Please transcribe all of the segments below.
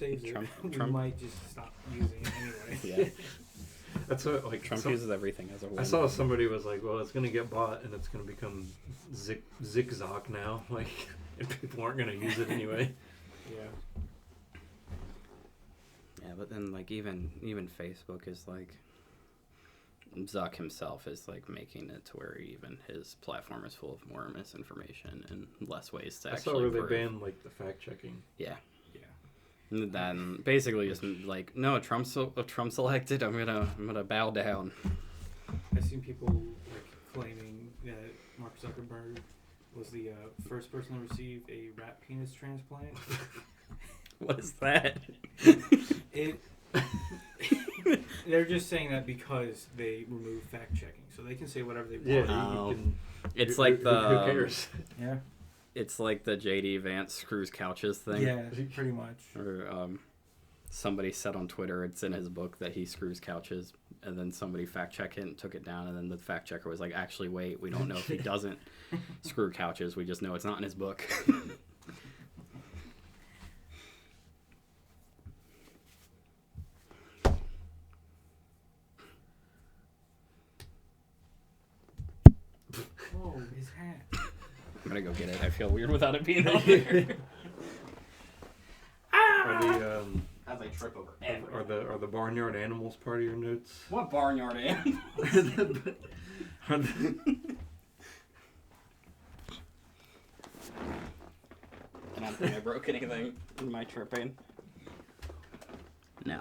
saves Trump, it, we might just stop using it anyway. Yeah. That's what, like, Trump uses everything as a win. I saw somebody was like, well, it's going to get bought and it's going to become zigzag now. Like, and people aren't going to use it anyway. Yeah. Yeah, but then, like, even Facebook is, like, Zuck himself is, like, making it to where even his platform is full of more misinformation and less ways to actually I saw where prove. they banned, like, the fact-checking. Yeah. Yeah. And then basically just, like, no, Trump's elected, I'm gonna bow down. I've seen people, like, claiming that Mark Zuckerberg was the first person to receive a rat penis transplant. What is that? They're just saying that because they remove fact checking, so they can say whatever they want. Yeah, It's who, like the who cares? Yeah. It's like the JD Vance screws couches thing. Yeah, pretty much. Or somebody said on Twitter it's in his book that he screws couches, and then somebody fact checked it and took it down, and then the fact checker was like, actually, wait, we don't know if he doesn't screw couches. We just know it's not in his book. Whoa, his hat. I'm gonna go get it. I feel weird without it being on there. As I trip over everything. Are the barnyard animals part of your notes? What barnyard animals? And I don't think I broke anything in my tripping. No.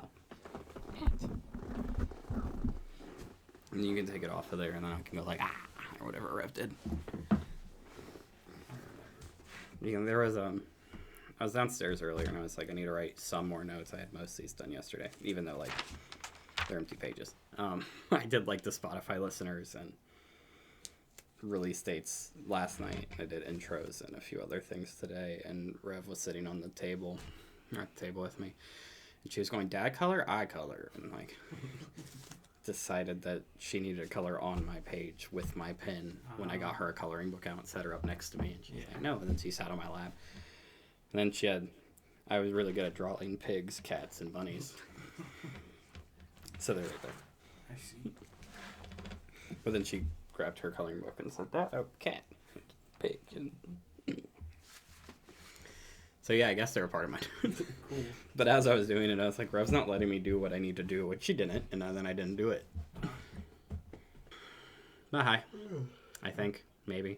And you can take it off of there, and then I can go like, or whatever Rev did. You know, there was I was downstairs earlier, and I was like, I need to write some more notes. I had most of these done yesterday, even though, like, they're empty pages. I did, like, the Spotify listeners and release dates last night. I did intros and a few other things today, and Rev was sitting on the table, or at the table with me, and she was going, dad color, eye color, and, like, decided that she needed a color on my page with my pen when I got her a coloring book out and set her up next to me, and she's like, no, and then she sat on my lap. And then I was really good at drawing pigs, cats, and bunnies. So they're right there. I see. But then she grabbed her coloring book and said, cat, pig. And so yeah, I guess they're a part of mine. Cool. But as I was doing it, I was like, Rev's not letting me do what I need to do, which she didn't, and then I didn't do it. But hi. I think. Maybe.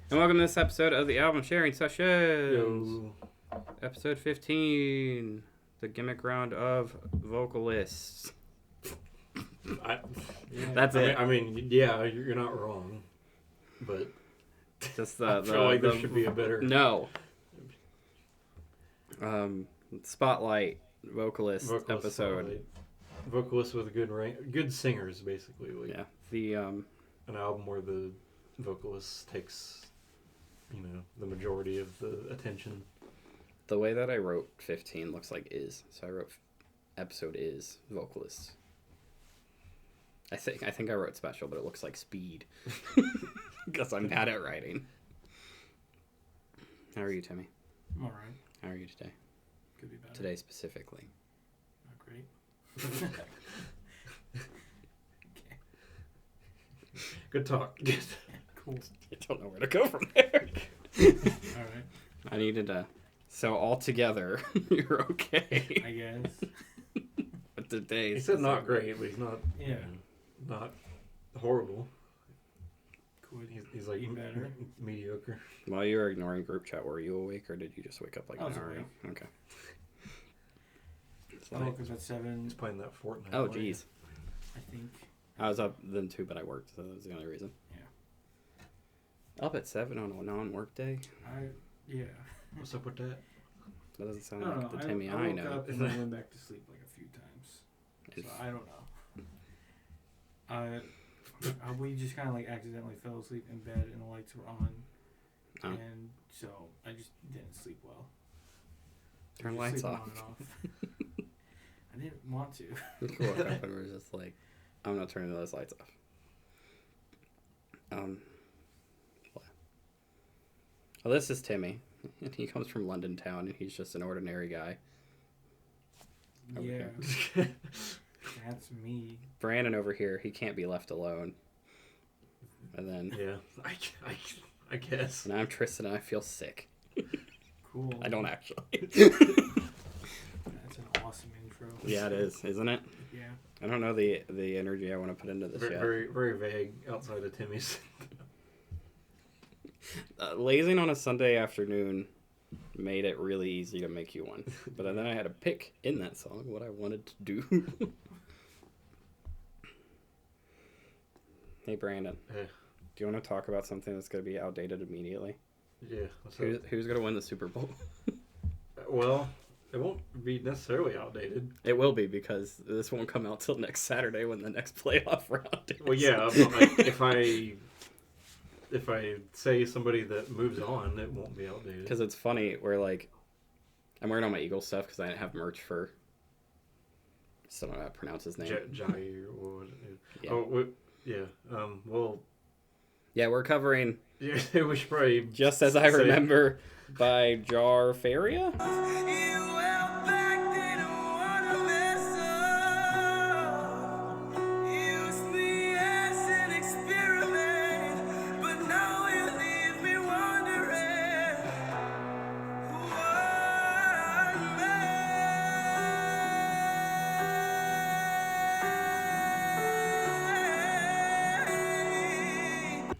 And welcome to this episode of the Album Sharing Sessions. Yo. Episode 15. The gimmick round of Vocalists. That's it. I mean, yeah, you're not wrong. But Just I feel like there should be a better... No. Spotlight Vocalist episode. Spotlight. Vocalists with good singers, basically. Like, Yeah. The an album where the vocalist takes, the majority of the attention. The way that I wrote 15 looks like is. So I wrote episode is Vocalists. I think I wrote special, but it looks like speed. Because I'm bad at writing. How are you, Timmy? I'm alright. How are you today? Could be better. Today specifically. Not great. Good talk. Cool. I don't know where to go from there. Alright. I needed to... So altogether, you're okay. I guess. But today... He said not great, but he's not... Yeah. Not horrible. Could He's like be better. mediocre. While you were ignoring group chat, were you awake, or did you just wake up like I an was hour ago? awake. Okay. It's I like- woke up at 7, He's playing that Fortnite. Oh, jeez. I think. I was up then too, but I worked, so that was the only reason. Yeah. Up at 7 on a non-work day? Yeah. What's up with that? That doesn't sound I don't like know. the Timmy I woke know. up and then went back to sleep like a few times. So I don't know. We just kind of like accidentally fell asleep in bed and the lights were on. Oh. And so I just didn't sleep well. Turn Just lights sleeping off. on and off. I didn't want to. You woke up and were just like, I'm not turning those lights off. What? Well, this is Timmy, And he comes from London town, and he's just an ordinary guy. Yeah. Okay. That's me. Brandon over here, he can't be left alone. And then... Yeah, I guess. And I'm Tristan, and I feel sick. Cool. I don't actually. That's an awesome intro. Yeah, it is, isn't it? Yeah. I don't know the energy I want to put into this yet. Very, very vague outside of Timmy's. Lazing on a Sunday afternoon made it really easy to make you one. But then I had to pick in that song what I wanted to do. Hey, Brandon. Hey. Do you want to talk about something that's going to be outdated immediately? Yeah. Who's going to win the Super Bowl? Well, it won't be necessarily outdated. It will be, because this won't come out till next Saturday when the next playoff round is. Well, yeah, but like, if I say somebody that moves on, it won't be outdated. Because it's funny, where like, I'm wearing all my Eagles stuff because I didn't have merch for, I don't know how to pronounce his name. Jaïr or Yeah. Oh, yeah. Well. Yeah, we're covering Yeah, we should probably Just As I Remember by Jaïr Faria.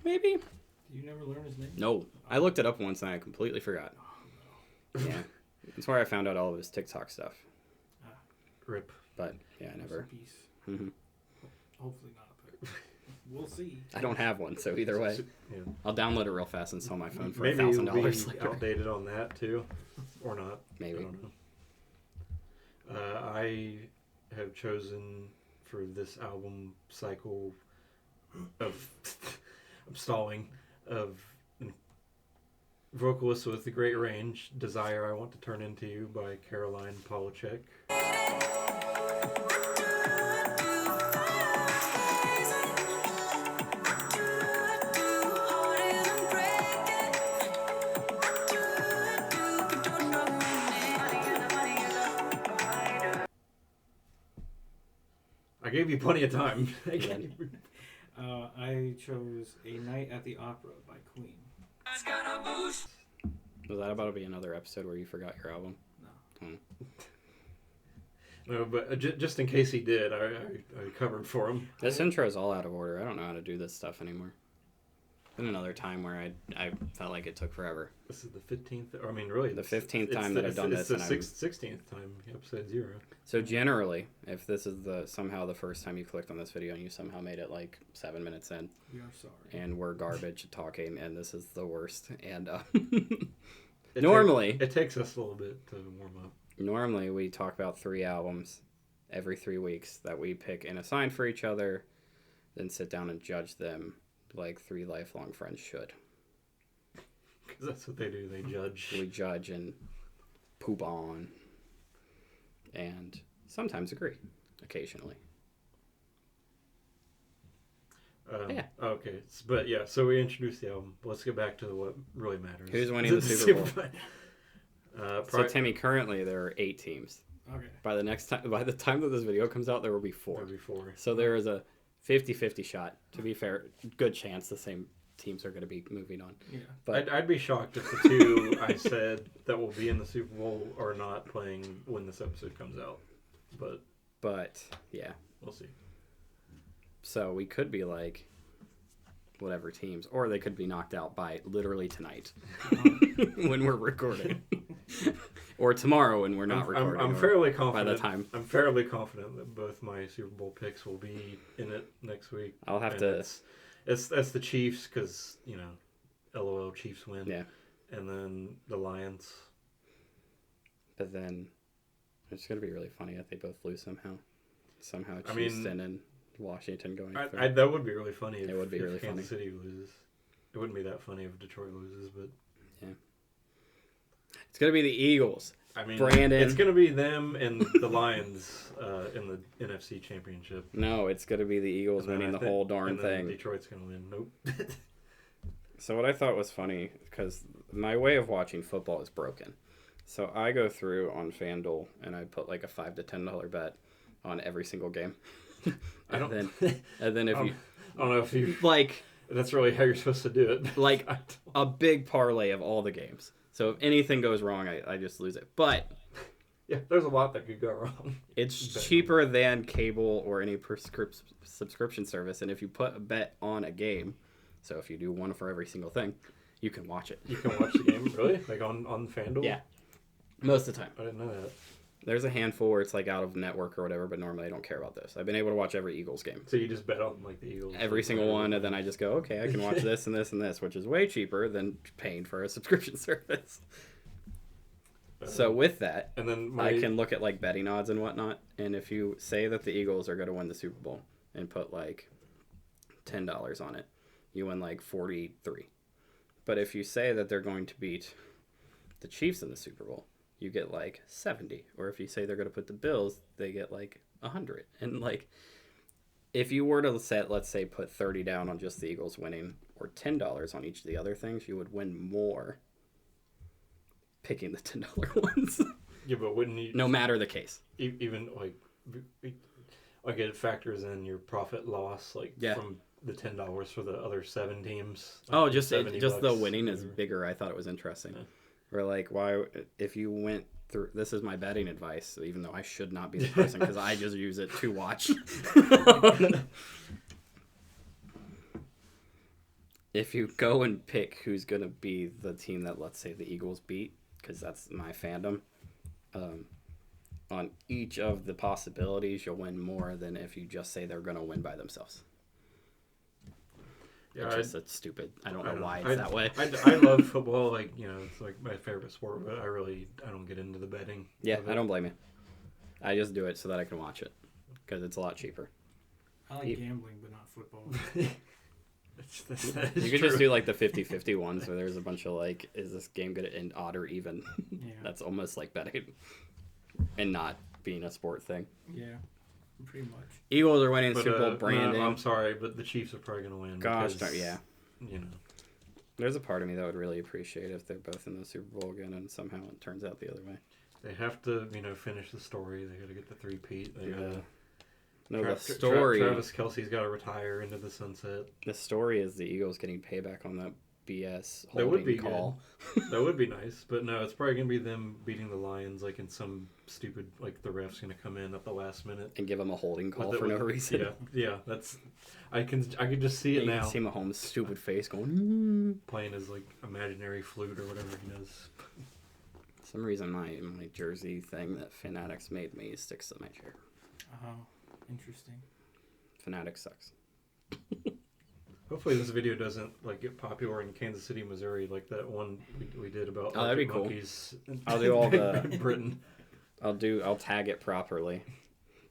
Maybe? You never learn his name? No. I looked it up once and I completely forgot. Yeah. That's where I found out all of his TikTok stuff. Rip. But, yeah, I never. Peace. Mm-hmm. Hopefully not, but we'll see. I don't have one, so either way. Yeah. I'll download it real fast and sell my phone for Maybe it'll be $1,000 later. outdated on that too, or not. Maybe. I don't know. I have chosen for this album cycle of I'm stalling of Vocalist with the Great Range, Desire I Want to Turn Into You by Caroline Polachek. I gave you plenty of time. I chose A Night at the Opera by Queen. Was that about to be another episode where you forgot your album? No. No, but just in case he did, I covered for him. This intro is all out of order. I don't know how to do this stuff anymore. Been another time where I felt like it took forever. This is the 15th, or I mean, really, The 15th time that I've done this. It's the 16th time, episode 0. So generally, if this is somehow the first time you clicked on this video and you somehow made it like 7 minutes in, We are sorry. and we're garbage at talking, and this is the worst. And It normally, it takes us a little bit to warm up. normally we talk about 3 albums every 3 weeks that we pick and assign for each other, then sit down and judge them like 3 lifelong friends should. Because that's what they do. They judge. We judge and poop on, and sometimes agree, occasionally. Yeah. Okay. But yeah, so we introduced the album. Let's get back to what really matters. Who's winning the Super Bowl? So Probably Timmy, currently there are 8 teams. Okay. By the time that this video comes out, there will be 4. before. So there is a 50-50 shot. To be fair, good chance the same teams are going to be moving on. Yeah. But I'd be shocked if the 2 I said that will be in the Super Bowl are not playing when this episode comes out. But yeah. we'll see. So we could be like whatever teams, or they could be knocked out by literally tonight when we're recording, or tomorrow when we're not recording. I'm fairly confident. By the time I'm fairly confident that both my Super Bowl picks will be in it next week. I'll have And to. That's the Chiefs because LOL Chiefs win. Yeah. And then the Lions. But then it's gonna be really funny if they both lose somehow. Somehow I mean, Houston and Washington going through. That would be really funny. It would be really Kansas funny. City loses. It wouldn't be that funny if Detroit loses, but It's gonna be the Eagles. I mean, Brandon. it's gonna be them and the Lions in the NFC Championship. No, it's gonna be the Eagles And then winning I the think- whole darn and then thing. Detroit's gonna win. Nope. So what I thought was funny, because my way of watching football is broken. So I go through on FanDuel and I put like a $5 to $10 bet on every single game. and then if you, I don't know if you like, that's really how you're supposed to do it. like a big parlay of all the games. So if anything goes wrong, I just lose it. But yeah, there's a lot that could go wrong. it's cheaper than cable or any subscription service. And if you put a bet on a game, so if you do one for every single thing, you can watch it. You can watch the game, really? Like on FanDuel? Yeah. Most of the time. I didn't know that. There's a handful where it's like out of network or whatever, but normally I don't care about this. I've been able to watch every Eagles game. So you just bet on like the Eagles? Every single one, and then I just go, okay, I can watch this and this and this, which is way cheaper than paying for a subscription service. So with that, and then I can look at like betting odds and whatnot, and if you say that the Eagles are going to win the Super Bowl and put like $10 on it, you win like 43. But if you say that they're going to beat the Chiefs in the Super Bowl, you get like 70. Or if you say they're going to put the Bills, they get like 100. And like, if you were to set, let's say, put 30 down on just the Eagles winning, or $10 on each of the other things, you would win more picking the $10 ones. Yeah, but wouldn't you? No matter the case. Even like it factors in your profit loss, like from the $10 for the other 7 teams. Like oh, just the winning or... is bigger. I thought it was interesting. Yeah. Or like, why, if you went through, this is my betting advice, even though I should not be the person because I just use it to watch. If you go and pick who's going to be the team that, let's say, the Eagles beat, because that's my fandom, on each of the possibilities, you'll win more than if you just say they're going to win by themselves. Yeah, it's stupid. I don't know why it's that way. I love football. Like, you know, it's like my favorite sport, but I don't get into the betting. Yeah, I don't blame you. I just do it so that I can watch it because it's a lot cheaper. I like gambling, but not football. You could just do like the 50-50 ones where there's a bunch of like, is this game going to end odd or even? Yeah. That's almost like betting and not being a sport thing. Yeah. Pretty much. Eagles are winning Super Bowl branding. No, I'm sorry, but the Chiefs are probably going to win. Gosh, because, yeah. You know. There's a part of me that would really appreciate if they're both in the Super Bowl again and somehow it turns out the other way. They have to, finish the story. They got to get the 3-peat. The story... Travis Kelce's got to retire into the sunset. The story is the Eagles getting payback on that BS holding that would be call. That would be nice, but no, it's probably going to be them beating the Lions, like in some stupid, like the ref's going to come in at the last minute and give them a holding call for no reason. Yeah, that's. I can just see it now. You can see Mahomes' stupid face going playing his like imaginary flute or whatever he does. For some reason, my jersey thing that Fanatics made me sticks to my chair. Oh, interesting. Fanatics sucks. Hopefully this video doesn't like get popular in Kansas City, Missouri, like that one we did about that'd be cool. monkeys. I'll do all the Britain. I'll tag it properly.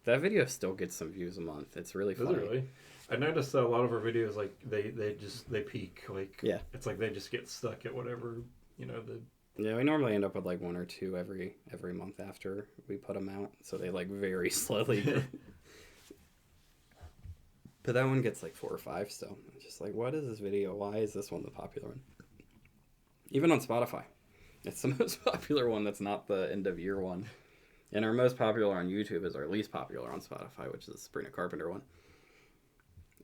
That video still gets some views a month. It's really funny. Really? I noticed that a lot of our videos, like they peak, like it's like they just get stuck at whatever Yeah, we normally end up with like 1 or 2 every month after we put them out, so they like very slowly. But that one gets like 4 or 5 still. It's just like, what is this video? Why is this one the popular one? Even on Spotify, it's the most popular one that's not the end of year one. And our most popular on YouTube is our least popular on Spotify, which is the Sabrina Carpenter one.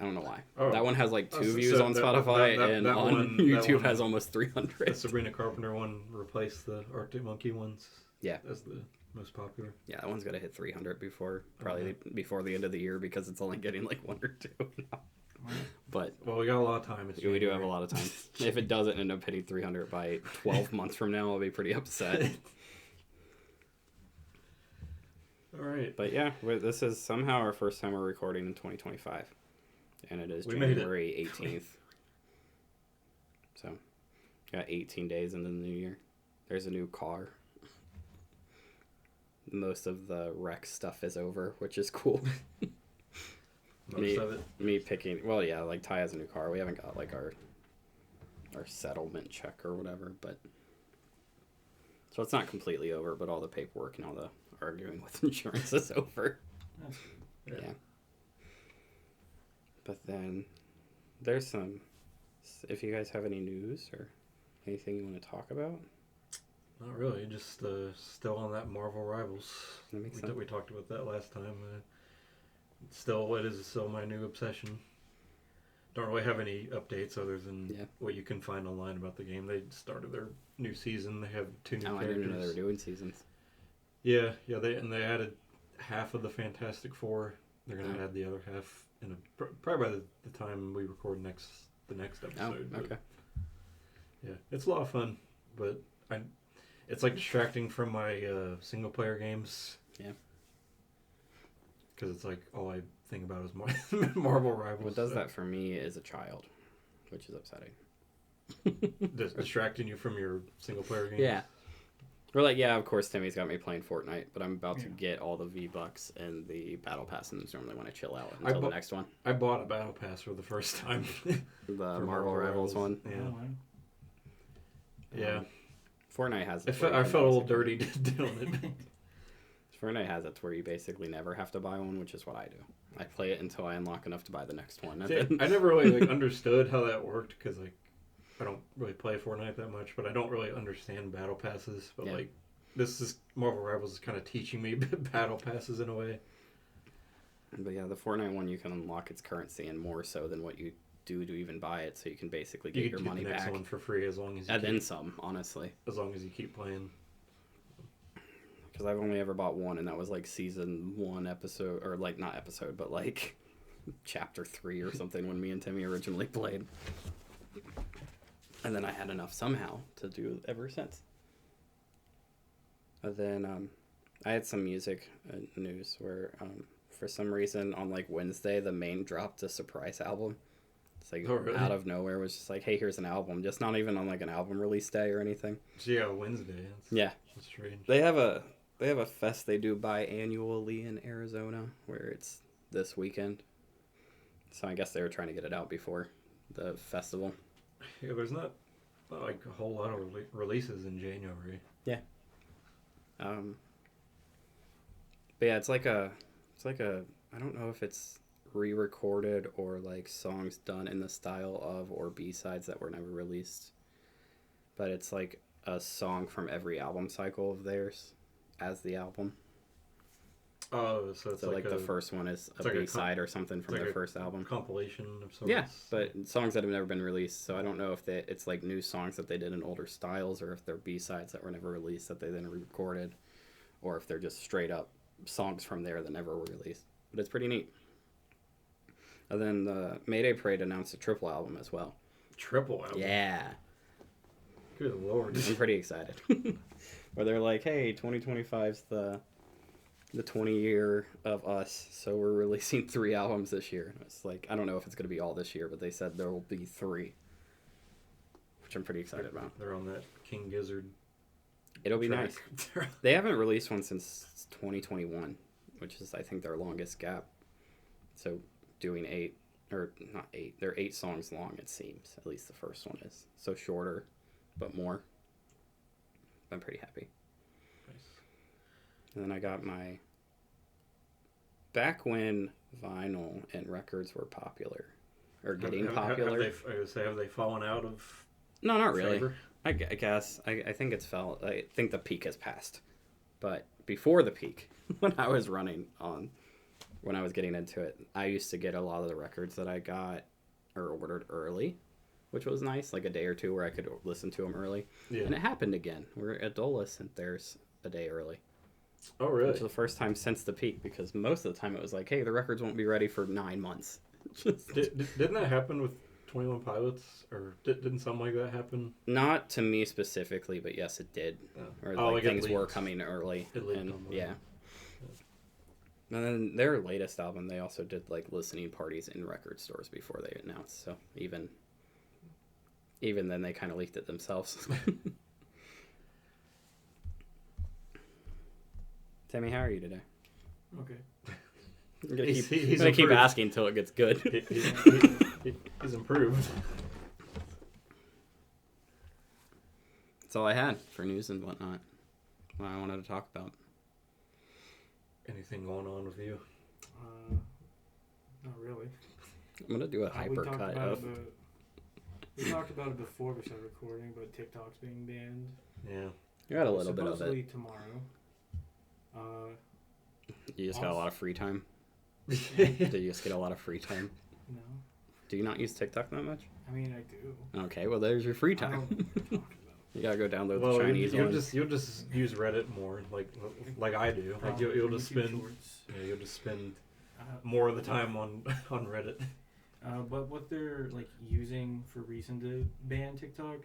I don't know why. Oh. That one has like 2 views on Spotify, and on YouTube has almost 300. The Sabrina Carpenter one replaced the Arctic Monkey ones. Yeah. As the most popular. Yeah, that one's got to hit 300 before the end of the year because it's only getting like 1 or 2 now. But we got a lot of time. We do have a lot of time. If it doesn't end up hitting 300 by 12 months from now, I'll be pretty upset. All right. But yeah, this is somehow our first time we're recording in 2025. And it is January 18th. So, got 18 days into the new year. There's a new car. Most of the wreck stuff is over, which is cool. Most of it? Me picking... Well, yeah, like Ty has a new car. We haven't got like our settlement check or whatever, but... So it's not completely over, but all the paperwork and all the arguing with insurance is over. Yeah. But then there's some... If you guys have any news or Anything you want to talk about? Not really. Just still on that Marvel Rivals. That makes sense. We talked about that last time. It is still my new obsession. Don't really have any updates other than what you can find online about the game. They started their new season. They have 2 new characters. I didn't know they were doing seasons. Yeah. They added half of the Fantastic Four. They're gonna add the other half probably by the time we record the next episode. Oh, okay. Yeah, it's a lot of fun, but it's like distracting from my single player games. Yeah. Because it's like all I think about is Marvel Rivals. What does that for me as a child, which is upsetting. Distracting you from your single player games? Yeah. We're like, of course Timmy's got me playing Fortnite, but I'm about to get all the V-Bucks and the Battle Pass, and normally when I chill out until the next one. I bought a Battle Pass for the first time. The Marvel Rivals one? Yeah. Fortnite has it. I felt a little dirty doing it. Fortnite has it to where you basically never have to buy one, which is what I do. I play it until I unlock enough to buy the next one. See, I never really understood how that worked because I don't really play Fortnite that much, but I don't really understand battle passes. But this is Marvel Rivals is kind of teaching me battle passes in a way. But the Fortnite one you can unlock its currency and more so than what you do to even buy it, so you can basically get your money back. You get the next one for free as long as you then some, honestly. As long as you keep playing. Because I've only ever bought one, and that was season 1 episode, or not episode, but chapter 3 or something when me and Timmy originally played. And then I had enough somehow to do ever since. And then I had some music news where for some reason on Wednesday the main dropped a surprise album. It's really? Out of nowhere was just hey, here's an album. Just not even on an album release day or anything. Wednesday. That's strange. They have a fest they do biannually in Arizona where it's this weekend. So I guess they were trying to get it out before the festival. Yeah, there's not a whole lot of releases in January. Yeah. But it's like a I don't know if it's re-recorded or songs done in the style of or B-sides that were never released. But it's a song from every album cycle of theirs as the album. Oh, so it's the first one is a B-side or something from their first album. Compilation of sorts. Yeah, but songs that have never been released. So I don't know if it's new songs that they did in older styles or if they're B-sides that were never released that they then re-recorded, or if they're just straight up songs from there that never were released. But it's pretty neat. And then the Mayday Parade announced a triple album as well. Triple album? Yeah. Good lord. I'm pretty excited. Where they're hey, 2025's the 20 year of us, so we're releasing 3 albums this year. And it's I don't know if it's going to be all this year, but they said there will be 3. Which I'm pretty excited about. They're on that King Gizzard. It'll be nice. They haven't released one since 2021, which is, I think, their longest gap. So doing 8, or not 8, they're 8 songs long, it seems. At least the first one is. So shorter, but more. I'm pretty happy. Nice. And then I got my... Back when vinyl and records were popular, or getting popular... Have they fallen out of... No, not really. favor? I guess. I think it's fell. I think the peak has passed. But before the peak, when I was getting into it, I used to get a lot of the records that I got or ordered early, which was nice, a day or two where I could listen to them early. Yeah. And it happened again. We're at Dulles and there's a day early. Oh, really? Which was the first time since the peak, because most of the time it was hey, the records won't be ready for 9 months. Didn't that happen with 21 Pilots, or didn't something like that happen? Not to me specifically, but yes, it did. Or things were coming early. Yeah. And then their latest album, they also did listening parties in record stores before they announced. So even then, they kind of leaked it themselves. Timmy, how are you today? Okay. I'm gonna keep asking until it gets good. He's improved. That's all I had for news and whatnot. What I wanted to talk about. Anything going on with you? Not really. I'm gonna do a hypercut of. We talked about it before we started recording, but TikTok's being banned. Yeah. You got a little bit of Supposedly it. tomorrow. You just got a lot of free time. Yeah. Do you just get a lot of free time? No. Do you not use TikTok that much? I mean, I do. Okay, well there's your free I don't know time. what you're talking about. You gotta go download Well, the Chinese you'll one. you'll just use Reddit more, like I do. Like you'll just YouTube spend Shorts. you'll just spend Uh, more of the time on Reddit. But what they're like using for reason to ban TikTok,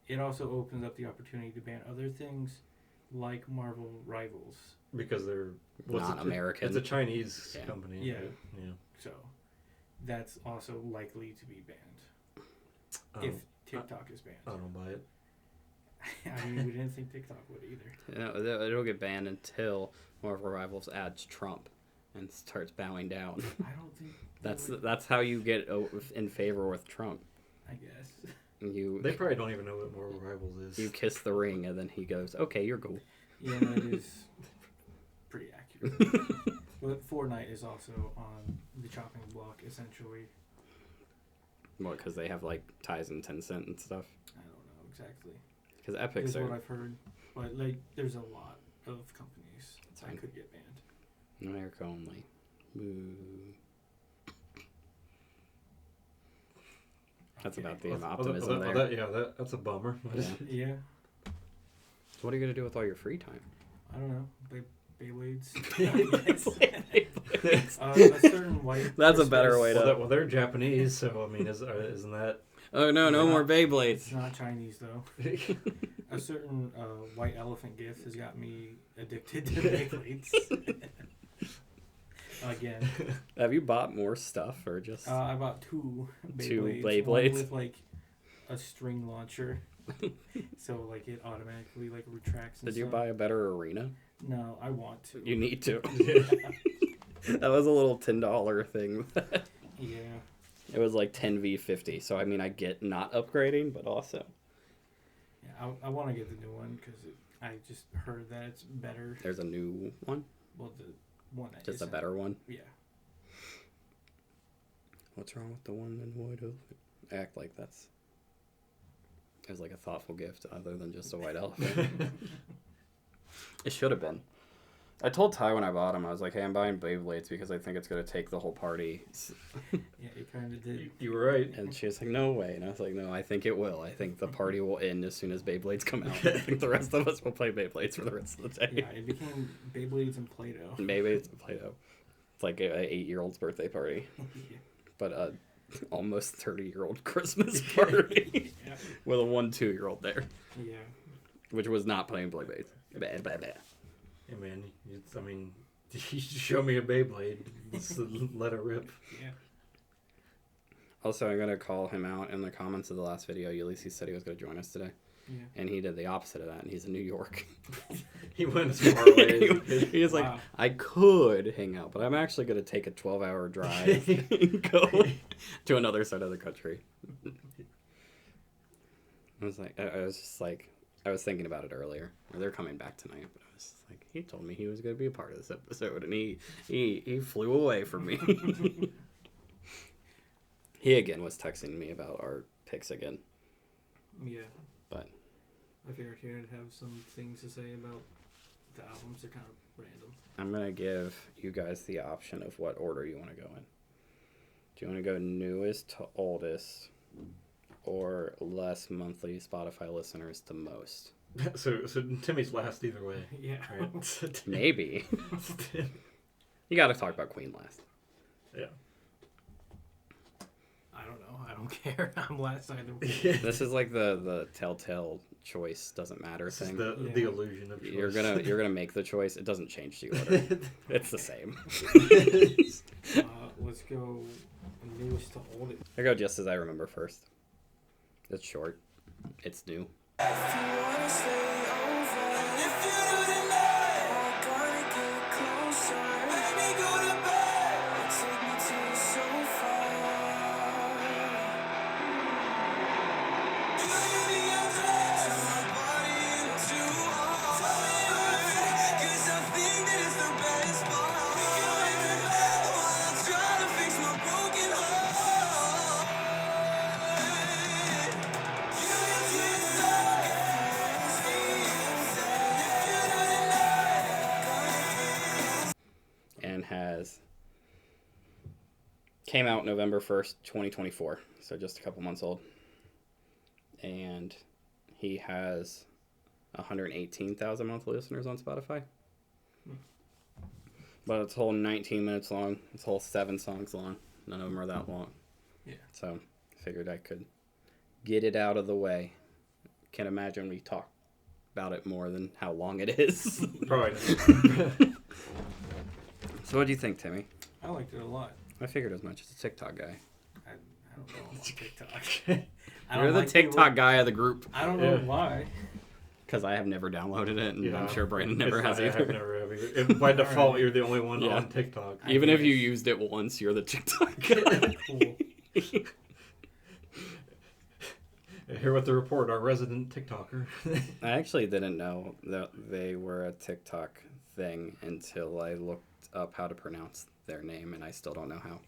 it also opens up the opportunity to ban other things like Marvel Rivals. Because they're Not American. It's a Chinese Yeah. company. Yeah. Right? Yeah. So that's also likely to be banned if TikTok is banned. I don't buy it. I mean, we didn't think TikTok would either. No, it'll get banned until Marvel Rivals adds Trump and starts bowing down. I don't think That's how you get in favor with Trump. I guess. They probably don't even know what Marvel Rivals is. You kiss the ring and then he goes, "Okay, you're cool." Yeah, that is pretty accurate. But Fortnite is also on the chopping block, essentially. What? Because they have like ties in Tencent and stuff. I don't know exactly. Because Epic Is what are I've heard, but like, there's a lot of companies That's that fine. could get banned. America only. Boo. That's Okay. about the optimism there. That's a bummer. Yeah. Yeah, So what are you gonna do with all your free time? I don't know. Beyblades. Beyblades. A certain white. That's a better way to. Well, they're Japanese, so I mean, isn't that? Oh no, no more Beyblades. It's not Chinese though. A certain white elephant gift has got me addicted to Beyblades. Again, Have you bought more stuff or just? I bought two Two Beyblades. Beyblades? One with like a string launcher, so like it automatically like retracts. And Did you stuff. buy a better arena? No, I want to. You need to. That was a little $10 thing. Yeah. It was like 10v50. So I mean, I get not upgrading, but also Yeah, I want to get the new one because I just heard that it's better. there's a new one, Well, the one that just a isn't. better one. Yeah. What's wrong with the one in white elephant? Act like that's. It was like a thoughtful gift other than just a white elephant. It should have been. I told Ty when I bought him, I was like, hey, I'm buying Beyblades because I think it's going to take the whole party. Yeah, it kind of did. You were right. And she was like, no way. And I was like, no, I think it will. I think the party will end as soon as Beyblades come out. I think the rest of us will play Beyblades for the rest of the day. Yeah, it became Beyblades and Play-Doh. Maybe it's Play-Doh. It's like an 8-year-old's birthday party. Yeah. But a almost 30-year-old Christmas party Yeah. with a 1-2-year-old there, Yeah. which was not playing Beyblades. Bad, bad, bad. Yeah, man. I mean, you show me a Beyblade. Just let it rip. Yeah. Also, I'm going to call him out in the comments of the last video. Ulysses said he was going to join us today. Yeah. And he did the opposite of that, and he's in New York. He went as far away as he could. He was like, Wow. I could hang out, but I'm actually going to take a 12-hour drive and go to another side of the country. I was just like, I was thinking about it earlier. They're coming back tonight, but I was just like, he told me he was going to be a part of this episode, and he flew away from me. He again was texting me about our picks again. Yeah. But I figured he would have some things to say about the albums. They're kind of random. I'm going to give you guys the option of what order you want to go in. Do you want to go newest to oldest or less monthly Spotify listeners to most? So Timmy's last either way. Yeah. Right? Maybe. You got to talk about Queen last. Yeah. I don't know. I don't care. I'm last either way. This is like the telltale choice doesn't matter This is thing. the illusion of choice. You're gonna make the choice. It doesn't change the order. It's the same. Let's go newest to oldest. I go just as I remember first. It's short. It's new. came out November 1st, 2024, so just a couple months old. And he has 118,000 monthly listeners on Spotify. But it's whole 19 minutes long. It's whole 7 songs long. None of them are that long. Yeah. So I figured I could get it out of the way. Can't imagine we talk about it more than how long it is. Probably. So what do you think, Timmy? I liked it a lot. I figured as much as a TikTok guy. I don't know about TikTok. You're the TikTok guy of the group. I don't know why. Because I have never downloaded it, and I'm sure Brandon never has either. I never have either. By default, you're the only one on TikTok. Even if you used it once, you're the TikTok guy. Cool. Here with the report, our resident TikToker. I actually didn't know that they were a TikTok thing until I looked up how to pronounce their name, and I still don't know how.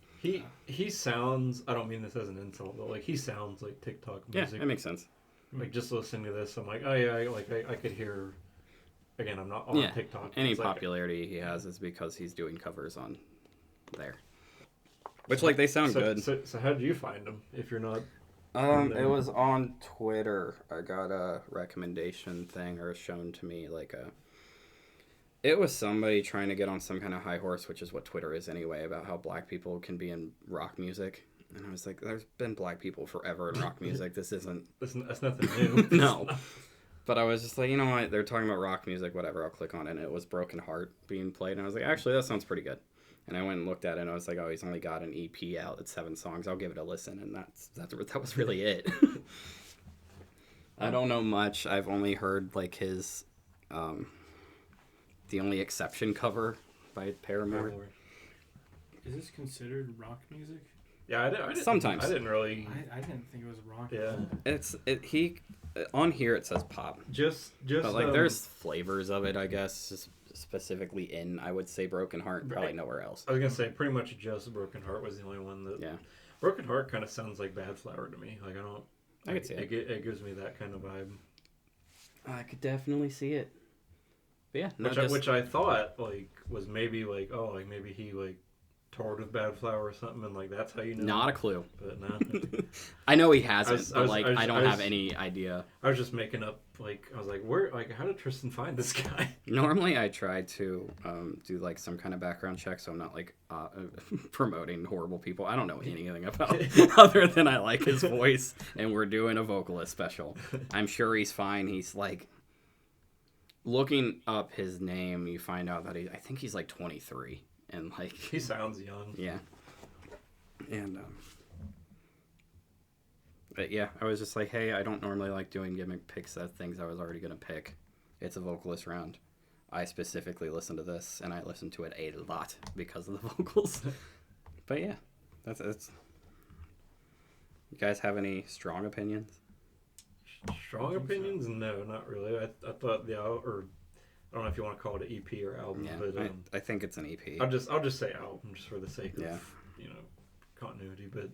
He sounds, I don't mean this as an insult, but like he sounds like TikTok music. Yeah, it makes sense. Like just listening to this, I'm like, oh yeah, I could hear. Again, I'm not on TikTok. Any popularity he has is because he's doing covers on there, which like they sound good. So how did you find them if you're not? It was on Twitter. I got a recommendation thing, or shown to me like a. It was somebody trying to get on some kind of high horse, which is what Twitter is anyway, about how black people can be in rock music. And I was like, there's been black people forever in rock music. This isn't... That's nothing new. No. But I was just like, you know what? They're talking about rock music, whatever. I'll click on it. And it was Broken Heart being played. And I was like, actually, that sounds pretty good. And I went and looked at it, and I was like, oh, he's only got an EP out. It's 7 songs. I'll give it a listen. And that was really it. I don't know much. I've only heard, like, his... The Only Exception cover by Paramore. Is this considered rock music? Yeah, I didn't. Sometimes. I didn't really. I didn't think it was rock. Yeah. He on here it says pop. Just. But like there's flavors of it, I guess, specifically in I would say Broken Heart, probably nowhere else. I was gonna say pretty much just Broken Heart was the only one that. Yeah. Broken Heart kind of sounds like Bad Flower to me. Like I don't. I could see it. It gives me that kind of vibe. I could definitely see it. But yeah, which I thought like was maybe like maybe he like toured with Bad Flower or something, and like that's how you know. Not a clue. But no. I know he hasn't, but I don't have any idea. I was just making up like I was like, where like how did Tristan find this guy? Normally I try to do like some kind of background check, so I'm not like promoting horrible people. I don't know anything about other than I like his voice, and we're doing a Vocalist special. I'm sure he's fine. He's like. Looking up his name, you find out that I think he's like 23, and like he sounds young. Yeah, and but yeah, I was just like, hey, I don't normally like doing gimmick picks of things I was already gonna pick. It's a Vocalist round. I specifically listened to this, and I listened to it a lot because of the vocals. But yeah, that's it. You guys have any strong opinions? Strong opinions? No, not really. I thought or I don't know if you want to call it an EP or album, but I think it's an EP. I'll just say album just for the sake of continuity. But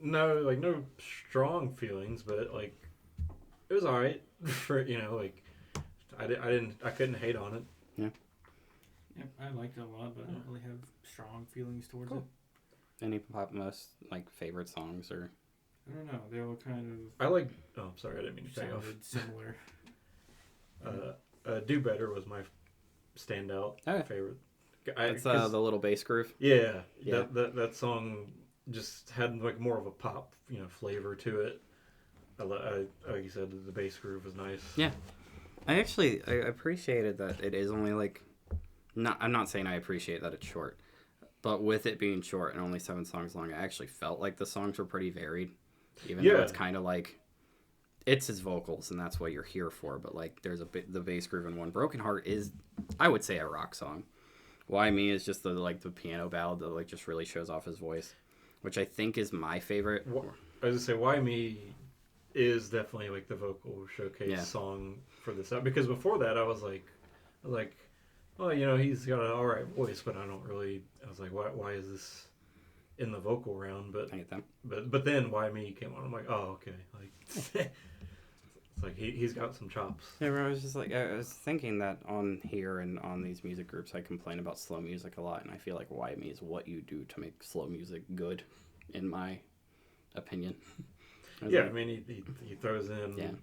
no strong feelings, but like it was alright for like I couldn't hate on it. Yeah. Yep, I liked it a lot, but I don't really have strong feelings towards it. Any most like favorite songs or? I don't know. They all kind of. I like. Oh, sorry, I didn't mean to say off. Similar. Do Better was my standout favorite. It's the little bass groove. Yeah. That song just had like more of a pop, flavor to it. Like you said, the bass groove was nice. Yeah, I appreciated that it is only like. I'm not saying I appreciate that it's short, but with it being short and only 7 songs long, I actually felt like the songs were pretty varied. Even though it's kind of like, it's his vocals, and that's what you're here for. But like, there's the bass groove in one. Broken Heart is, I would say, a rock song. Why Me is just the piano ballad that like just really shows off his voice, which I think is my favorite. I was gonna say Why Me is definitely like the vocal showcase song for this out, because before that I was like, well, he's got an alright voice, but I was like, why is this in the vocal round? But I get that. But then Why Me came on. I'm like, oh, okay. Like It's like he's got some chops. Yeah, I was just like, I was thinking that on here and on these music groups, I complain about slow music a lot, and I feel like why me is what you do to make slow music good, in my opinion. Yeah, I mean, he throws in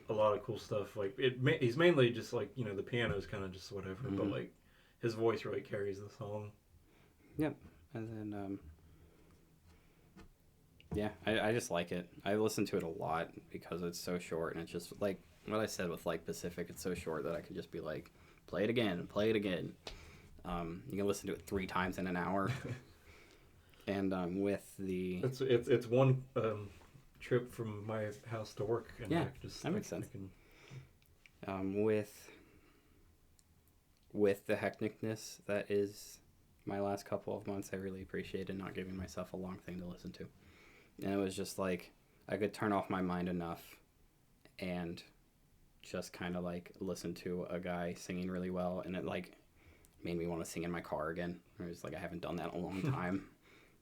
a lot of cool stuff. Like he's mainly just like, you know, the piano is kind of just whatever, but like his voice really carries the song. Yep, and then yeah, I just like it. I listen to it a lot because it's so short, and it's just like what I said with like Pacific. It's so short that I can just be like, play it again, and play it again. You can listen to it 3 times in an hour. And with the it's one trip from my house to work. And yeah, that makes sense. With the hecticness that is my last couple of months, I really appreciated not giving myself a long thing to listen to. And it was just like I could turn off my mind enough and just kind of like listen to a guy singing really well, and it like made me want to sing in my car again. It was like I haven't done that in a long time.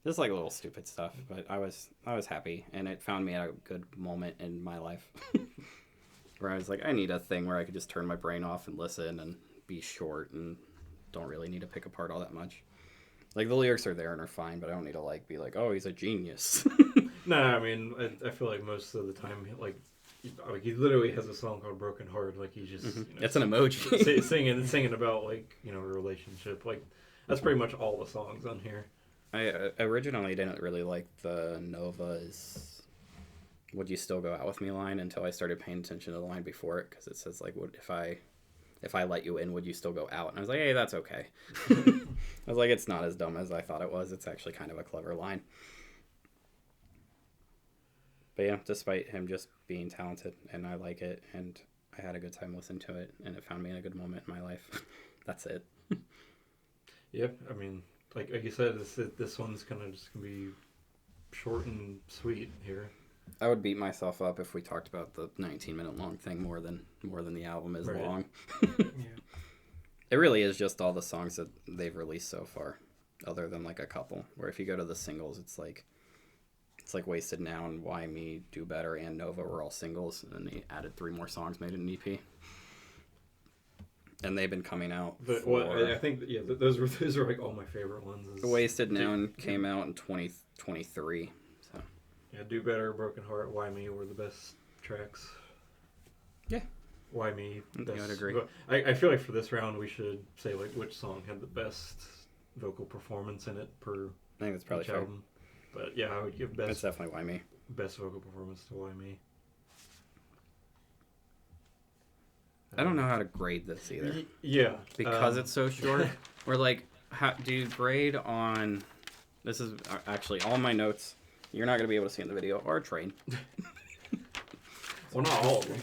Just like little stupid stuff, but I was happy, and it found me at a good moment in my life where I was like, I need a thing where I could just turn my brain off and listen and be short and don't really need to pick apart all that much. Like the lyrics are there and are fine, but I don't need to like be like, oh, he's a genius. No, I mean, I feel like most of the time, like he literally has a song called "Broken Heart." Like he's just you know, it's an emoji singing about like, you know, a relationship. Like that's pretty much all the songs on here. I originally didn't really like the Nova's "Would you still go out with me" line until I started paying attention to the line before it, because it says like, "Would if I let you in, would you still go out?" And I was like, hey, that's okay. I was like, it's not as dumb as I thought it was. It's actually kind of a clever line. But yeah, despite him just being talented, and I like it, and I had a good time listening to it, and it found me in a good moment in my life. That's it. Yep, I mean, like you said, this one's kind of just going to be short and sweet here. I would beat myself up if we talked about the 19-minute long thing more than the album is long. Yeah. It really is just all the songs that they've released so far, other than like a couple. Where if you go to the singles, it's like Wasted Now and Why Me, Do Better, and Nova were all singles, and then they added 3 more songs, made it an EP. And they've been coming out. I think those were like all my favorite ones. Wasted Now came out in 2023. So yeah, Do Better, Broken Heart, Why Me were the best tracks. Yeah. Why Me? I would agree. I feel like for this round we should say like which song had the best vocal performance in it per. I think that's probably fair. Album. But yeah, I would give best. That's definitely Why Me. Best vocal performance to Why Me. I don't know how to grade this either. Yeah, because it's so short. Or like, how do you grade on? This is actually all my notes. You're not gonna be able to see in the video or train. Well, not all of them.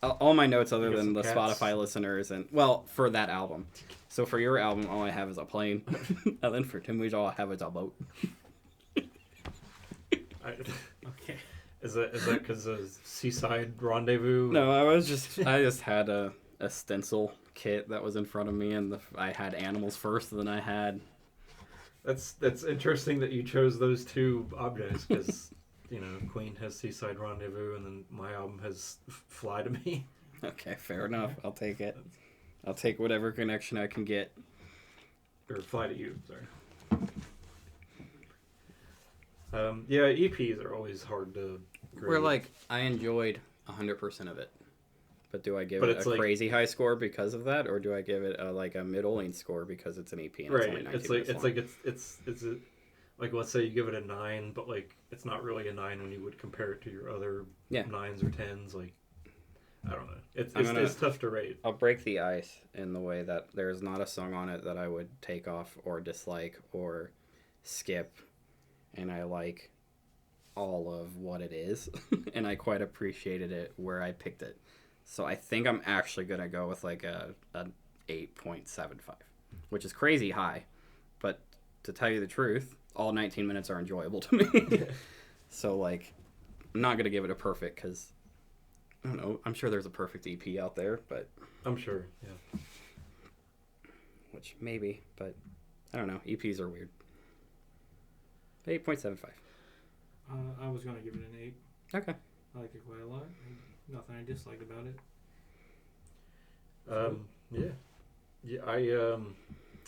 All my notes, other than the cats. Spotify listeners, and well, for that album. So for your album, all I have is a plane, and then for Tim Weege, all I have is a boat. Okay. Is that because of Seaside Rendezvous? No, I just had a stencil kit that was in front of me, and I had animals first, and then I had. That's interesting that you chose those 2 objects, because you know Queen has Seaside Rendezvous, and then my album has Fly to Me. Okay, fair enough. I'll take it. I'll take whatever connection I can get. Or Fly to You, sorry. Yeah, EPs are always hard to grade. We're like, I enjoyed 100% of it. But do I give it a crazy high score because of that, or do I give it a middling score because it's an EP and it's only 19 minutes long? It's like let's say you give it a 9, but like it's not really a 9 when you would compare it to your other 9s or 10s. Like I don't know, it's tough to rate. I'll break the ice in the way that there's not a song on it that I would take off or dislike or skip, and I like all of what it is, and I quite appreciated it where I picked it. So I think I'm actually going to go with like an 8.75, which is crazy high. But to tell you the truth, all 19 minutes are enjoyable to me. So like, I'm not going to give it a perfect because, I don't know, I'm sure there's a perfect EP out there, but. I'm sure, yeah. Which maybe, but I don't know. EPs are weird. 8.75. I was going to give it an 8. Okay. I like it quite a lot. nothing I dislike about it.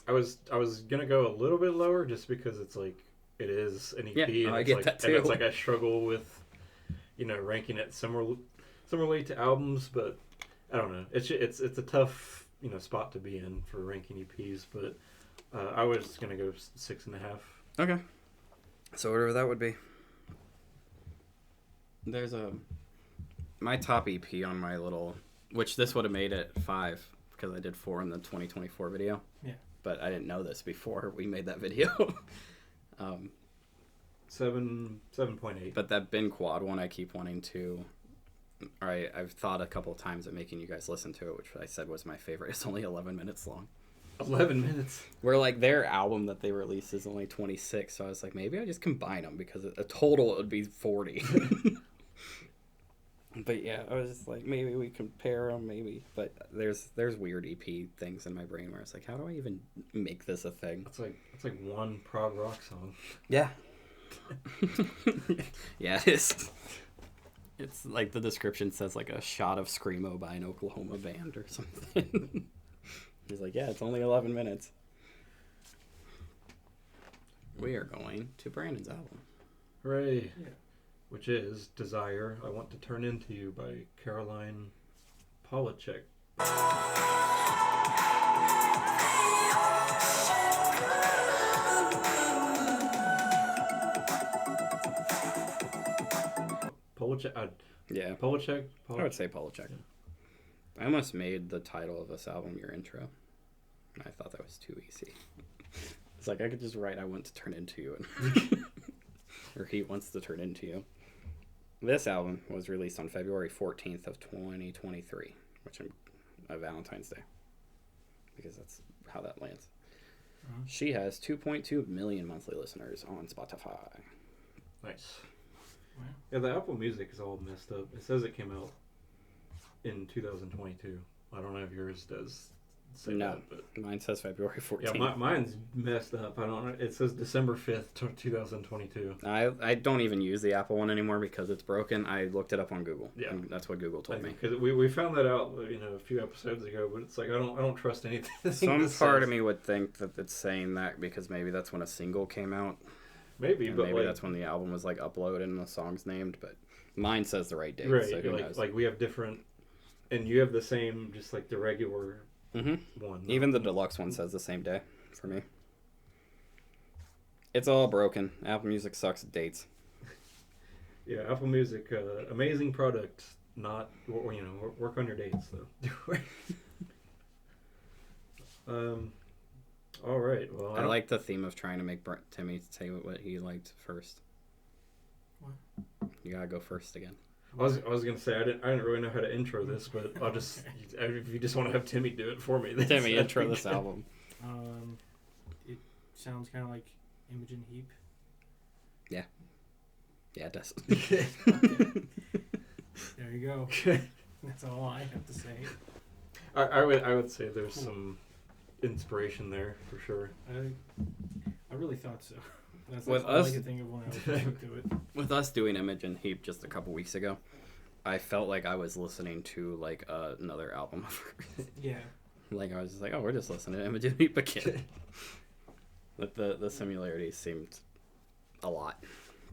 I was gonna go a little bit lower just because it's like it is an EP. Yeah, and I it's get like, that and it's too. like I struggle with, ranking it similarly to albums, but I don't know. It's a tough spot to be in for ranking EPs, but I was gonna go 6.5. Okay. So whatever that would be. There's my top EP on my little, which this would have made it 5 because I did 4 in the 2024 video. Yeah. But I didn't know this before we made that video. 7.8. But that bin quad one, I keep wanting to. I've thought a couple of times of making you guys listen to it, which I said was my favorite. It's only 11 minutes long. 11 minutes. Where like their album that they released is only 26, so I was like, maybe I just combine them because a total it would be 40. But yeah, I was just like, maybe we compare them, maybe. But there's weird EP things in my brain where it's like, how do I even make this a thing? It's like one prog rock song. Yeah. Yeah, it is. It's like the description says like a shot of Screamo by an Oklahoma band or something. He's like, yeah, it's only 11 minutes. We are going to Brandon's album. Hooray. Yeah. Which is Desire, I Want to Turn Into You by Caroline Polachek. Polachek? Yeah. Polachek? I would say Polachek. I almost made the title of this album your intro. I thought that was too easy. It's like I could just write I want to turn into you. And or he wants to turn into you. This album was released on February 14th of 2023, which is Valentine's Day. Because that's how that lands. Uh-huh. She has 2.2 million monthly listeners on Spotify. Nice. Wow. Yeah, the Apple Music is all messed up. It says it came out in 2022. I don't know if yours does say that, but Mine says February 14th. yeah, mine's messed up. I don't know. It says December 5th, 2022. I don't even use the Apple one anymore because it's broken. I looked it up on Google. Yeah. And that's what Google told me. Because we found that out, a few episodes ago. But it's like I don't trust anything. Some part of me would think that it's saying that because maybe that's when a single came out. Maybe, but maybe that's when the album was like uploaded and the song's named. But mine says the right date. Right. So who knows? Like we have different, and you have the same, just like the regular one. Even the deluxe one says the same day for me. It's all broken. Apple Music sucks at dates. Yeah, Apple Music, amazing product. Not, work on your dates though. All right. Well, I like the theme of trying to make Timmy say what he liked first. What? You gotta go first again. I was gonna say I didn't really know how to intro this, but I'll just if you just want to have Timmy do it for me. Timmy, intro this album. It sounds kind of like Imogen Heap. Yeah, it does. Okay. There you go. That's all I have to say. I would say there's some inspiration there for sure. I really thought so. That's With all us- I could think of when I was listening to it. With us doing Imogen Heap just a couple weeks ago, I felt like I was listening to like another album of hers. Yeah. Like I was just like, oh, we're just listening to Imogen Heap again. But the similarities seemed a lot.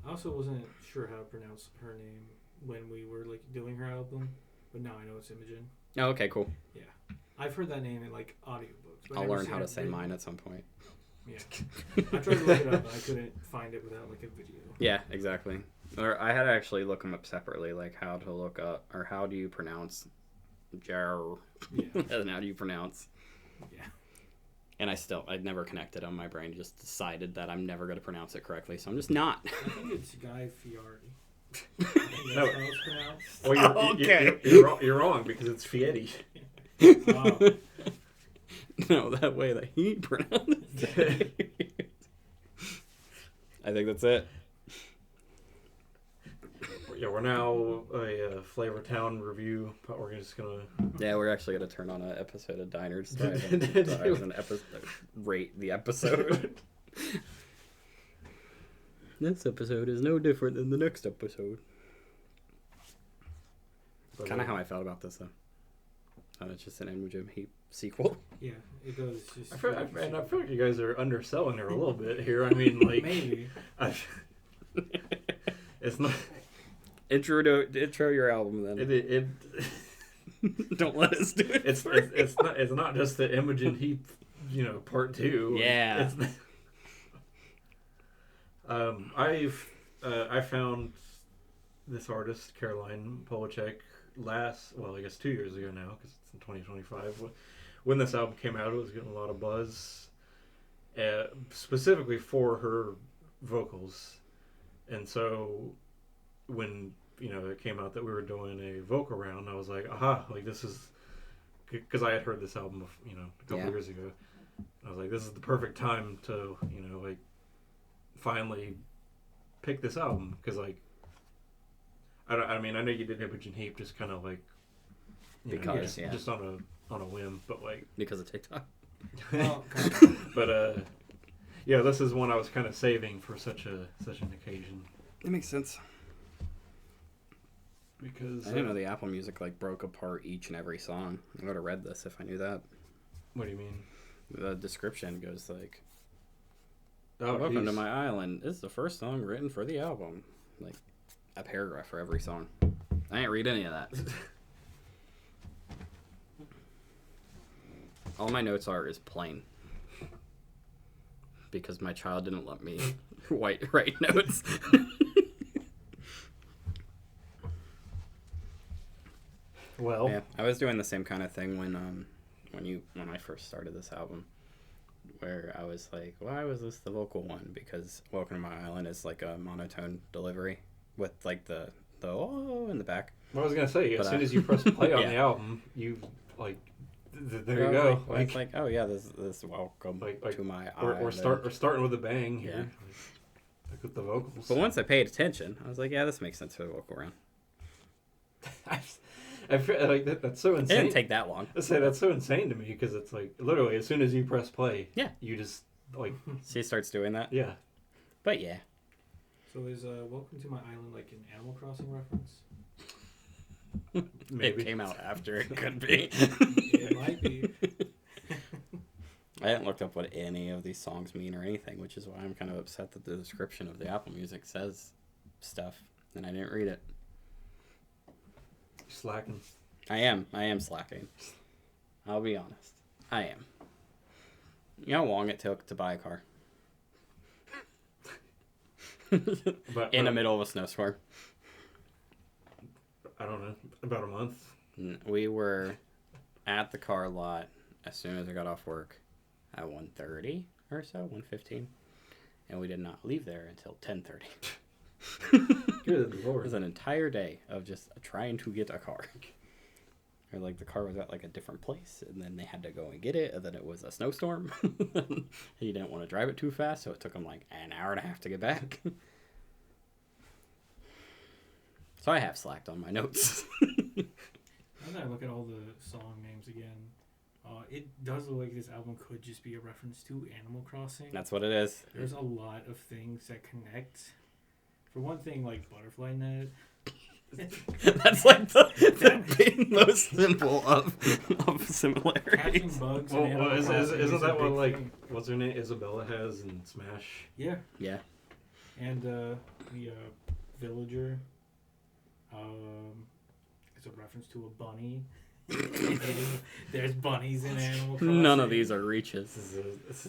I also wasn't sure how to pronounce her name when we were like doing her album, but now I know it's Imogen. Oh, okay, cool. Yeah, I've heard that name in like audiobooks. But I'll I've never learn seen how to it say written. mine at some point. Yeah, I tried to look it up, but I couldn't find it without like a video. Yeah, exactly. Or I had to actually look them up separately, like how to look up, or how do you pronounce Jaïr, Yeah. and how do you pronounce. Yeah. And I'd never connected them. My brain just decided that I'm never going to pronounce it correctly, so I'm just not. I think it's Guy Fieri. I think that's No. how it's pronounced. Well, Okay. you're wrong because it's Fieri. Oh. No, that way that he pronounced it. I think that's it. Yeah, we're now a Flavor Town review. But we're just gonna. Yeah, we're actually going to turn on an episode of Diners Drive and rate the episode. This episode is no different than the next episode. Kind of how I felt about this, though. It's just an Imogen Heap sequel. Yeah, it does. Just I feel like you guys are underselling her a little bit here. I mean, like maybe. It's not Intro your album then. Don't let us do it. It's not just the Imogen Heap, part 2. Yeah. I found this artist Caroline Polachek I guess 2 years ago now, because it's in 2025. When this album came out, it was getting a lot of buzz, specifically for her vocals. And so when it came out that we were doing a vocal round, I was like, aha, like this is, because I had heard this album, a couple years ago. I was like, this is the perfect time to, like, finally pick this album, because like, I mean, I know you did Imogen Heap just kind of like, because just on a whim, but like because of TikTok. Well, kind of. But this is one I was kind of saving for such an occasion. It makes sense. Because I didn't know the Apple Music like broke apart each and every song. I would have read this if I knew that. What do you mean? The description goes like, "Oh, welcome to my island. This is the first song written for the album." Like a paragraph for every song. I didn't read any of that. All my notes is plain. Because my child didn't let me write notes. Well, yeah, I was doing the same kind of thing when I first started this album, where I was like, why was this the vocal one? Because Welcome to My Island is like a monotone delivery with like the oh in the back. I was gonna say, as soon as you press play on the album, you like there you go. It's like, oh yeah, this welcome to my island. We're starting with a bang here. Yeah. Like with the vocals. But once I paid attention, I was like, yeah, this makes sense for the vocal round. I feel like that's so insane. It didn't take that long. I say that's so insane to me, because it's like literally as soon as you press play, you just like she starts doing that. Yeah. But yeah. So is Welcome to My Island like an Animal Crossing reference? Maybe. It came out after. It could be. It might be. I hadn't looked up what any of these songs mean or anything, which is why I'm kind of upset that the description of the Apple Music says stuff, and I didn't read it. Slacking. I am slacking. I'll be honest. I am. You know how long it took to buy a car? In the middle of a snowstorm. I don't know. About a month. We were at the car lot as soon as I got off work at 1:30 or so, 1:15. And we did not leave there until 10:30. Good Lord. It was an entire day of just trying to get a car. Or like the car was at like a different place, and then they had to go and get it, and then it was a snowstorm. He didn't want to drive it too fast, so it took him like an hour and a half to get back. So I have slacked on my notes. Now that I look at all the song names again, it does look like this album could just be a reference to Animal Crossing. That's what it is. There's a lot of things that connect. For one thing, like Butterfly Net. That's like the most simple of similarities. Catching bugs. Isn't that what like what's her name Isabella has in Smash? Yeah. Yeah. And the villager. It's a reference to a bunny. There's bunnies in Animal Crossing. None of these are reaches.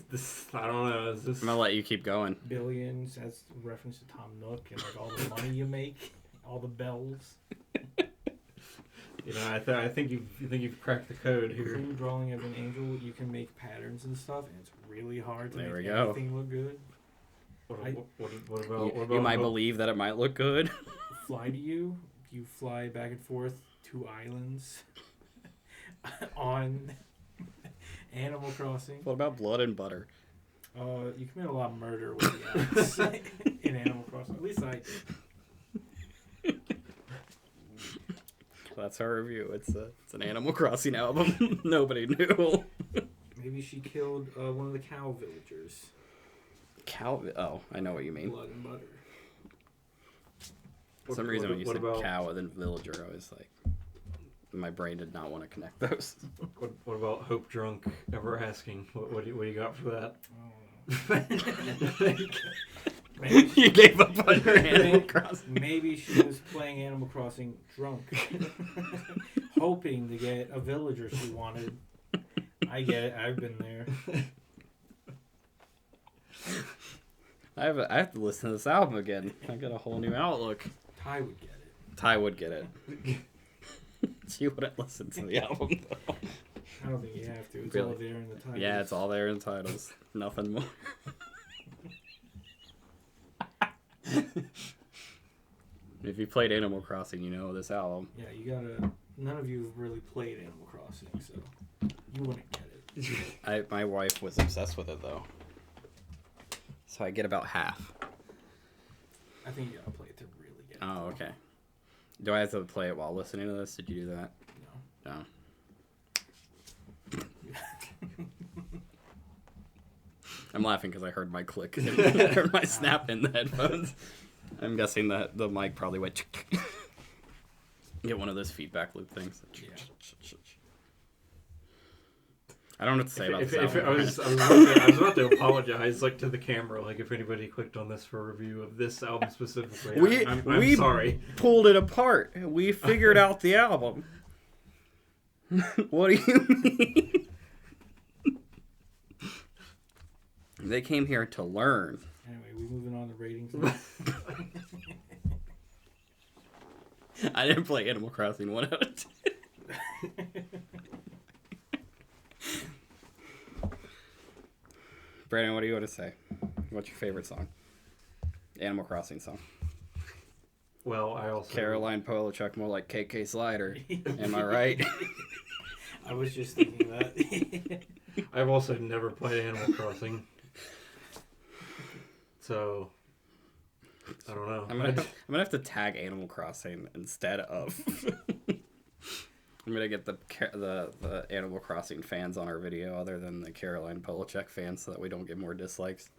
This I don't know. I'm gonna let you keep going. Billions. That's a reference to Tom Nook and like all the money you make, all the bells. I think you've cracked the code here. Through drawing of an angel, you can make patterns and stuff, and it's really hard to make go. everything look good. What about you might believe that it might look good. Fly to you. You fly back and forth to islands on Animal Crossing. What about blood and butter? You commit a lot of murder with the axe in Animal Crossing. At least I did. That's our review. It's an Animal Crossing album. Nobody knew. Maybe she killed one of the cow villagers. Cow? Oh, I know what you mean. Blood and butter. For some reason, when you said cow and then villager, I was like, my brain did not want to connect those. What about Hope Drunk ever asking? What do you got for that? Maybe You gave up on your Animal Crossing. Maybe she was playing Animal Crossing drunk, hoping to get a villager she wanted. I get it. I've been there. I have to listen to this album again. I got a whole new outlook. Ty would get it. Ty would get it. She wouldn't listen to the album, though. I don't think you have to. It's Really? all there in the titles. Yeah, it's all there in the titles. Nothing more. If you played Animal Crossing, you know this album. Yeah, you gotta. None of you have really played Animal Crossing, so you wouldn't get it. My wife was obsessed with it, though. So I get about half. I think you gotta play it to really get it. Oh, okay. Do I have to play it while listening to this? Did you do that? No. No. I'm laughing because I heard my click. I heard my snap in the headphones. I'm guessing that the mic probably went... Get one of those feedback loop things. Yeah. I don't know what to say about this I album. was about to apologize, like, to the camera, like, if anybody clicked on this for a review of this album specifically. I'm sorry. Pulled it apart. We figured out the album. What do you mean? They came here to learn. Anyway, we moving on to ratings now. I didn't play Animal Crossing 1 out of 10. Brandon, what do you want to say? What's your favorite song? Animal Crossing song. Well, I also... Caroline Polachek, more like KK Slider. Am I right? I was just thinking that. I've also never played Animal Crossing. So, I don't know. I'm gonna have to tag Animal Crossing instead of. I'm gonna get the Animal Crossing fans on our video, other than the Caroline Polachek fans, so that we don't get more dislikes.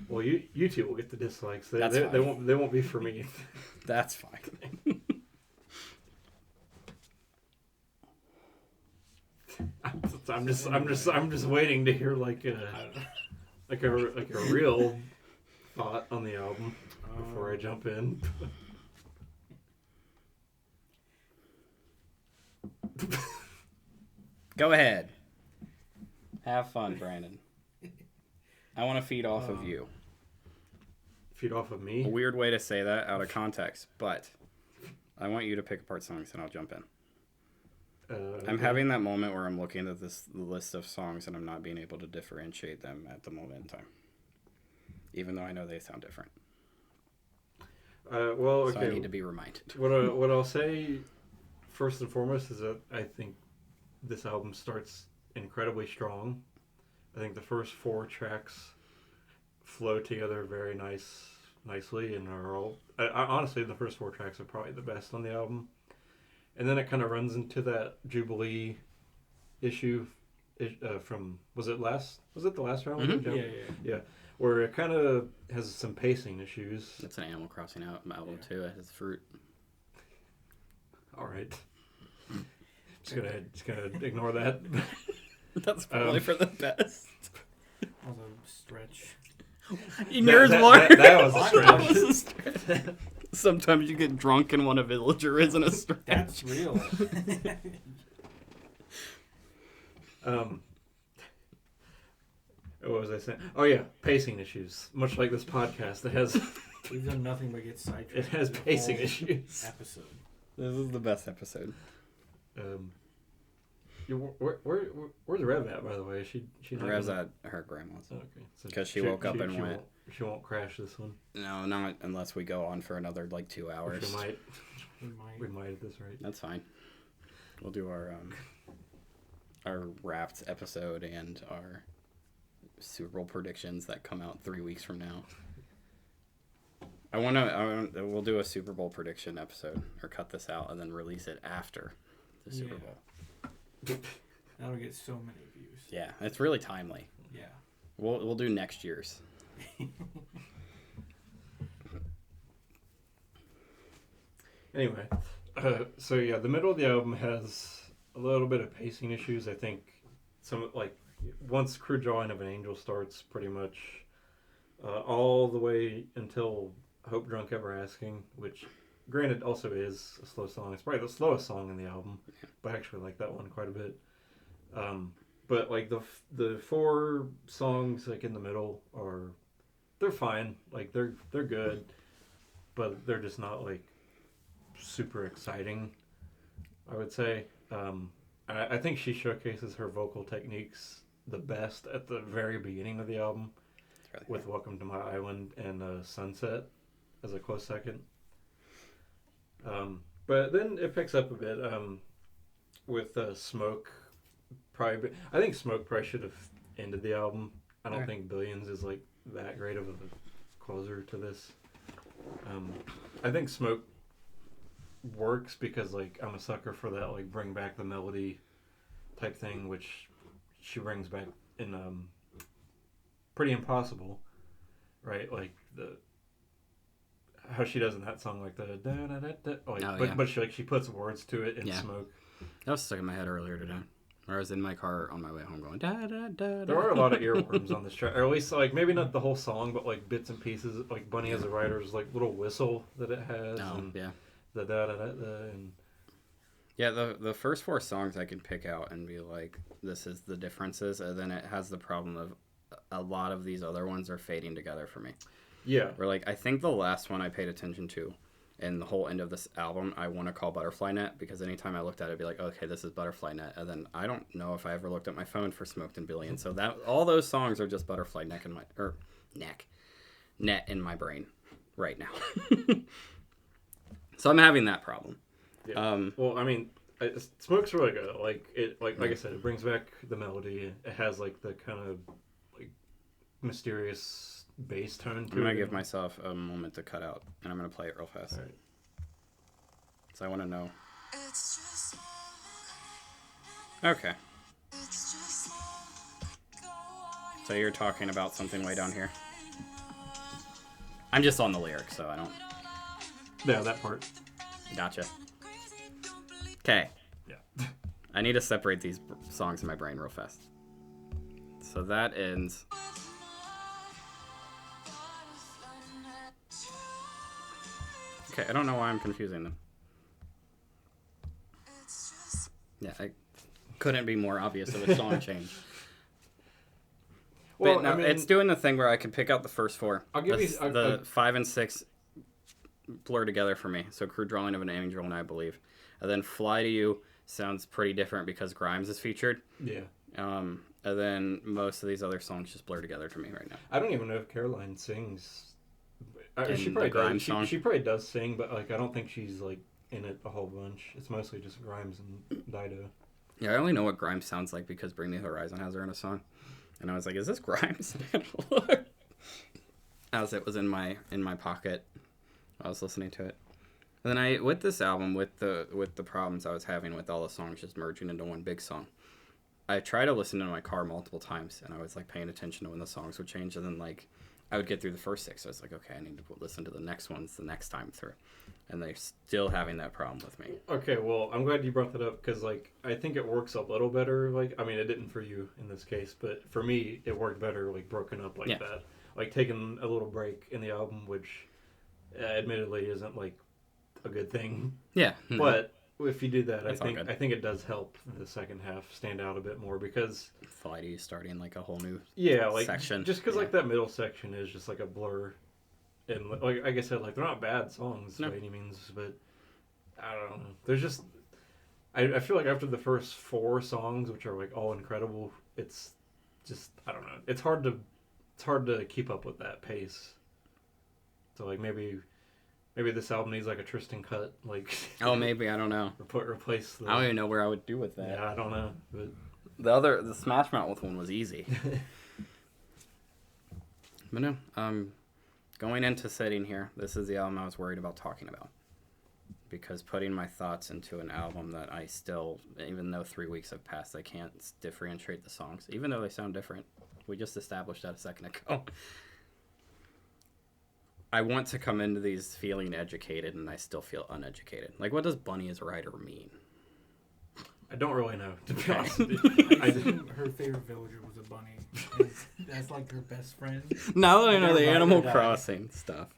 Well, you two will get the dislikes. They fine. won't be for me. That's fine. I'm just waiting to hear like a real thought on the album before I jump in. Go ahead. Have fun, Brandon. I want to feed off of you. Feed off of me? A weird way to say that out of context, but I want you to pick apart songs and I'll jump in. Okay. I'm having that moment where I'm looking at this list of songs and I'm not being able to differentiate them at the moment in time. Even though I know they sound different. Well, okay. So I need to be reminded. What I'll say first and foremost is that I think this album starts incredibly strong. I think the first 4 tracks flow together very nicely and are all... honestly, the first 4 tracks are probably the best on the album. And then it kind of runs into that Jubilee issue from... Was it the last round? Mm-hmm. Yeah. Where it kind of has some pacing issues. It's an Animal Crossing album too. It has fruit. All right. Just gonna ignore that. That's probably for the best. That was a stretch. Yours that was a stretch. Sometimes you get drunk and want a villager isn't a stretch. That's real. What was I saying? Oh yeah, pacing issues. Much like this podcast, We've done nothing but get sidetracked. it has pacing issues. Episode. This is the best episode. Where's Rev at, by the way? She Rev's at her grandma's. Oh, okay. So 'Cause she woke up and went. She won't crash this one. No, not unless we go on for another 2 hours. She might. We We might at this rate. That's fine. We'll do our Wrapped episode and our Super Bowl predictions that come out 3 weeks from now. We'll do a Super Bowl prediction episode, or cut this out and then release it after the Super Bowl. That'll get so many views. Yeah, it's really timely. Yeah. We'll do next year's. Anyway, So yeah, the middle of the album has a little bit of pacing issues. I think some like once "Crude Drawing of an Angel" starts, pretty much all the way until "Hope Drunk Ever Asking," which granted also is a slow song. It's probably the slowest song in the album, but I actually like that one quite a bit. But like the 4 songs like in the middle they're fine. Like they're good, but they're just not like super exciting, I would say. I think she showcases her vocal techniques the best at the very beginning of the album with "Welcome to My Island" and "Sunset" as a close second. But then it picks up a bit with "Smoke." I think "Smoke" probably should have ended the album. I don't think "Billions" is like that great of a closer to this. I think "Smoke" works because like I'm a sucker for that like bring back the melody type thing, which she brings back in Pretty Impossible, right? Like how she does in that song, like the da da da da, like, but she puts words to it in "Smoke." That was stuck in my head earlier today. Or I was in my car on my way home going da da da. There are a lot of earworms on this track, or at least like maybe not the whole song, but like bits and pieces. Like Bunny as a writer's like little whistle that it has. The da da da da and. Yeah, the first 4 songs I can pick out and be like, this is the differences, and then it has the problem of a lot of these other ones are fading together for me. Yeah. Or like I think the last one I paid attention to, and the whole end of this album, I want to call Butterfly Net, because anytime I looked at it, I'd be like, okay, this is Butterfly Net, and then I don't know if I ever looked at my phone for Smoked and Billion, so that all those songs are just Butterfly Net in net in my brain right now. So I'm having that problem. Yeah. Well, I mean, "Smoke's" really good. Like it, like I said, it brings back the melody. It has like the kind of like mysterious bass tone to it. I'm gonna give myself a moment to cut out, and I'm gonna play it real fast. All right. So I want to know. Okay. So you're talking about something way down here. I'm just on the lyrics, so I don't. Yeah, that part. Gotcha. Okay. Yeah. I need to separate these songs in my brain real fast. So that ends. Okay, I don't know why I'm confusing them. Yeah, I couldn't be more obvious of a song change. Well, but no, I mean, it's doing the thing where I can pick out the first 4. I'll give you the 5 and 6 blur together for me. So "Crude Drawing of an Angel" and "I Believe," and then "Fly to You" sounds pretty different because Grimes is featured. Yeah. And then most of these other songs just blur together to me right now. I don't even know if Caroline sings. She probably does. She probably does sing, but like I don't think she's like in it a whole bunch. It's mostly just Grimes and Dido. Yeah, I only know what Grimes sounds like because "Bring Me the Horizon" has her in a song, and I was like, "Is this Grimes?" As it was in my pocket, I was listening to it. And then with this album, with the problems I was having with all the songs just merging into one big song, I tried to listen in my car multiple times, and I was like paying attention to when the songs would change, and then like I would get through the first 6. So I was like, okay, I need to listen to the next ones the next time through, and they're still having that problem with me. Okay, well, I'm glad you brought that up because like I think it works a little better. Like I mean, it didn't for you in this case, but for me, it worked better like broken up like that, like taking a little break in the album, which admittedly isn't like a good thing. Yeah, but if you do that, I think it does help the second half stand out a bit more because "Fly to You" starting like a whole new section. Just because like that middle section is just like a blur, and like I said, like they're not bad songs by any means, but I don't know. There's just I feel like after the first 4 songs, which are like all incredible, it's just I don't know. It's hard to keep up with that pace. So like maybe this album needs like a Tristan cut, like. Oh, maybe, I don't know. Replace. The, I don't even know where I would do with that. Yeah, I don't know. But the Smash Mouth one was easy. But no, going into sitting here, this is the album I was worried about talking about, because putting my thoughts into an album that I still, even though 3 weeks have passed, I can't differentiate the songs, even though they sound different. We just established that a second ago. I want to come into these feeling educated, and I still feel uneducated. Like, what does Bunny is a writer mean? I don't really know, to be honest with you. I think her favorite villager was a bunny. And that's like her best friend. Now that I know the They're Animal ride or die. Crossing stuff.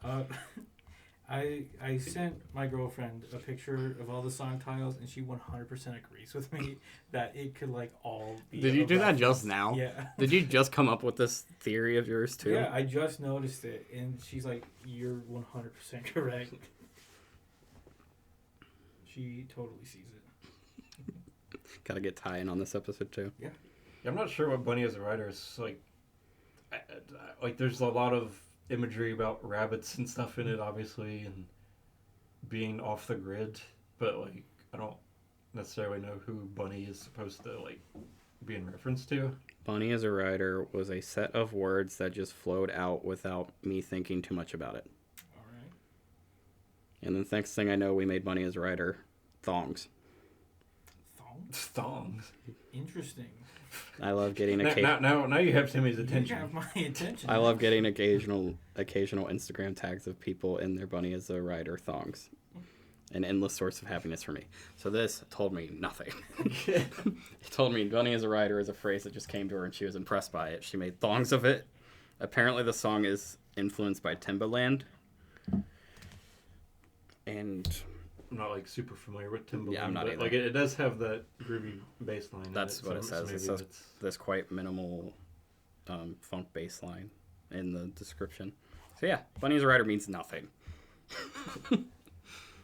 I sent my girlfriend a picture of all the song titles, and she 100% agrees with me that it could like all be. Did you do that reference. just now? Yeah. Did you just come up with this theory of yours too? Yeah, I just noticed it, and she's like, "You're 100% correct." She totally sees it. Gotta get Ty in on this episode too. Yeah, I'm not sure what Bunny as a writer is like. Like, there's a lot of imagery about rabbits and stuff in it, obviously, and being off the grid. But like, I don't necessarily know who Bunny is supposed to like be in reference to. Bunny as a writer was a set of words that just flowed out without me thinking too much about it. All right. And the next thing I know, we made Bunny as a writer thongs. Thongs. Interesting. I love getting now you have Timmy's You attention. have my attention. I love getting occasional Instagram tags of people in their Bunny as a writer thongs. An endless source of happiness for me. So this told me nothing. It told me Bunny as a writer is a phrase that just came to her and she was impressed by it. She made thongs of it. Apparently the song is influenced by Timbaland. And I'm not like super familiar with Timbaland. Yeah, I'm not but either. like it does have that groovy bass line. that's what it says. maybe It says that's- this quite minimal funk bass line in the description. So yeah, Bunny as a writer means nothing.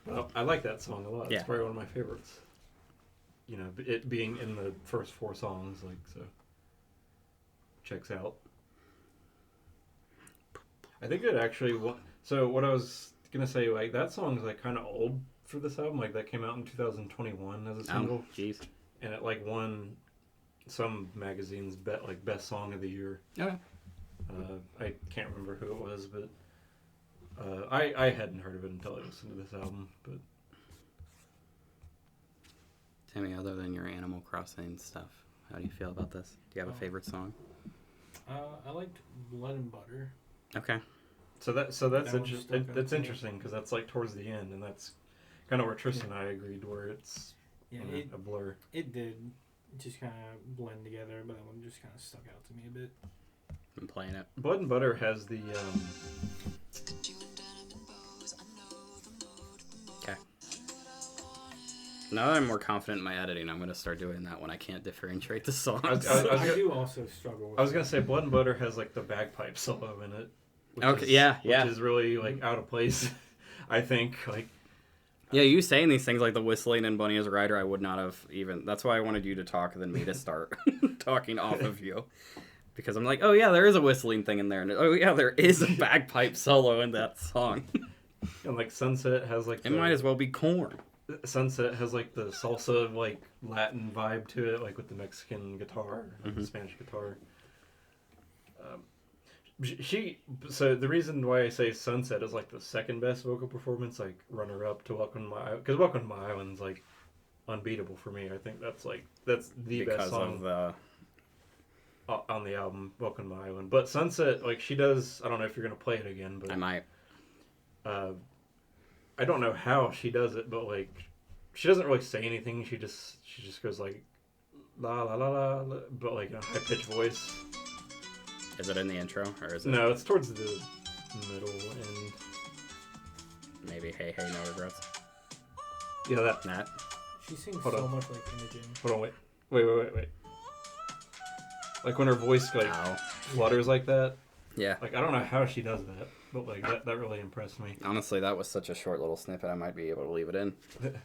Well, I like that song a lot. Yeah. It's probably one of my favorites. You know, it being in the first 4 songs, like, so checks out. I think it actually. So what I was gonna say, like, that song's like kind of old for this album. Like, that came out in 2021 as a single, Jeez. and it like won some magazine's best song of the year. Okay. I can't remember who it was, but I hadn't heard of it until I listened to this album. But Timmy, other than your Animal Crossing stuff, how do you feel about this? Do you have a favorite song? I liked Blood and Butter. Okay. so that's That one interesting. stuck out That's to me. interesting because that's like towards the end, and that's kind of where Tristan and I agreed, where it's Yeah, a blur. it did just kind of blend together, but that one just kind of stuck out to me a bit. I'm playing it. Blood and Butter has the Okay. Now that I'm more confident in my editing, I'm going to start doing that when I can't differentiate the songs. I do also struggle with I was gonna say Blood and Butter has like the bagpipe solo in it. Which Okay, is, yeah. Which is really like out of place. I think like Yeah, you saying these things like the whistling and Bunny as a writer, I would not have even... That's why I wanted you to talk and then me to start talking off of you. Because I'm like, oh yeah, there is a whistling thing in there. And oh yeah, there is a bagpipe solo in that song. and like Sunset has like It might as well be corn. Sunset has like the salsa like Latin vibe to it, like with the Mexican guitar, or the Spanish guitar. So the reason why I say Sunset is like the second best vocal performance, like runner up to Welcome to My Island, because Welcome to My Island's like unbeatable for me. I think that's the best song Because of the... on the album, Welcome to My Island. But Sunset, like she does, I don't know if you're gonna play it again, but I might. I don't know how she does it, but like she doesn't really say anything. She just goes like la la la la, la but like in a high pitched voice. Is it in the intro? Or is it No, it's towards the middle and maybe Hey Hey No Regrets? yeah, that. That? She sings Hold so on. much like Imogen. Hold on, wait. Like when her voice like Ow. flutters like that. Yeah. Like I don't know how she does that, but like that really impressed me. Honestly, that was such a short little snippet, I might be able to leave it in. That's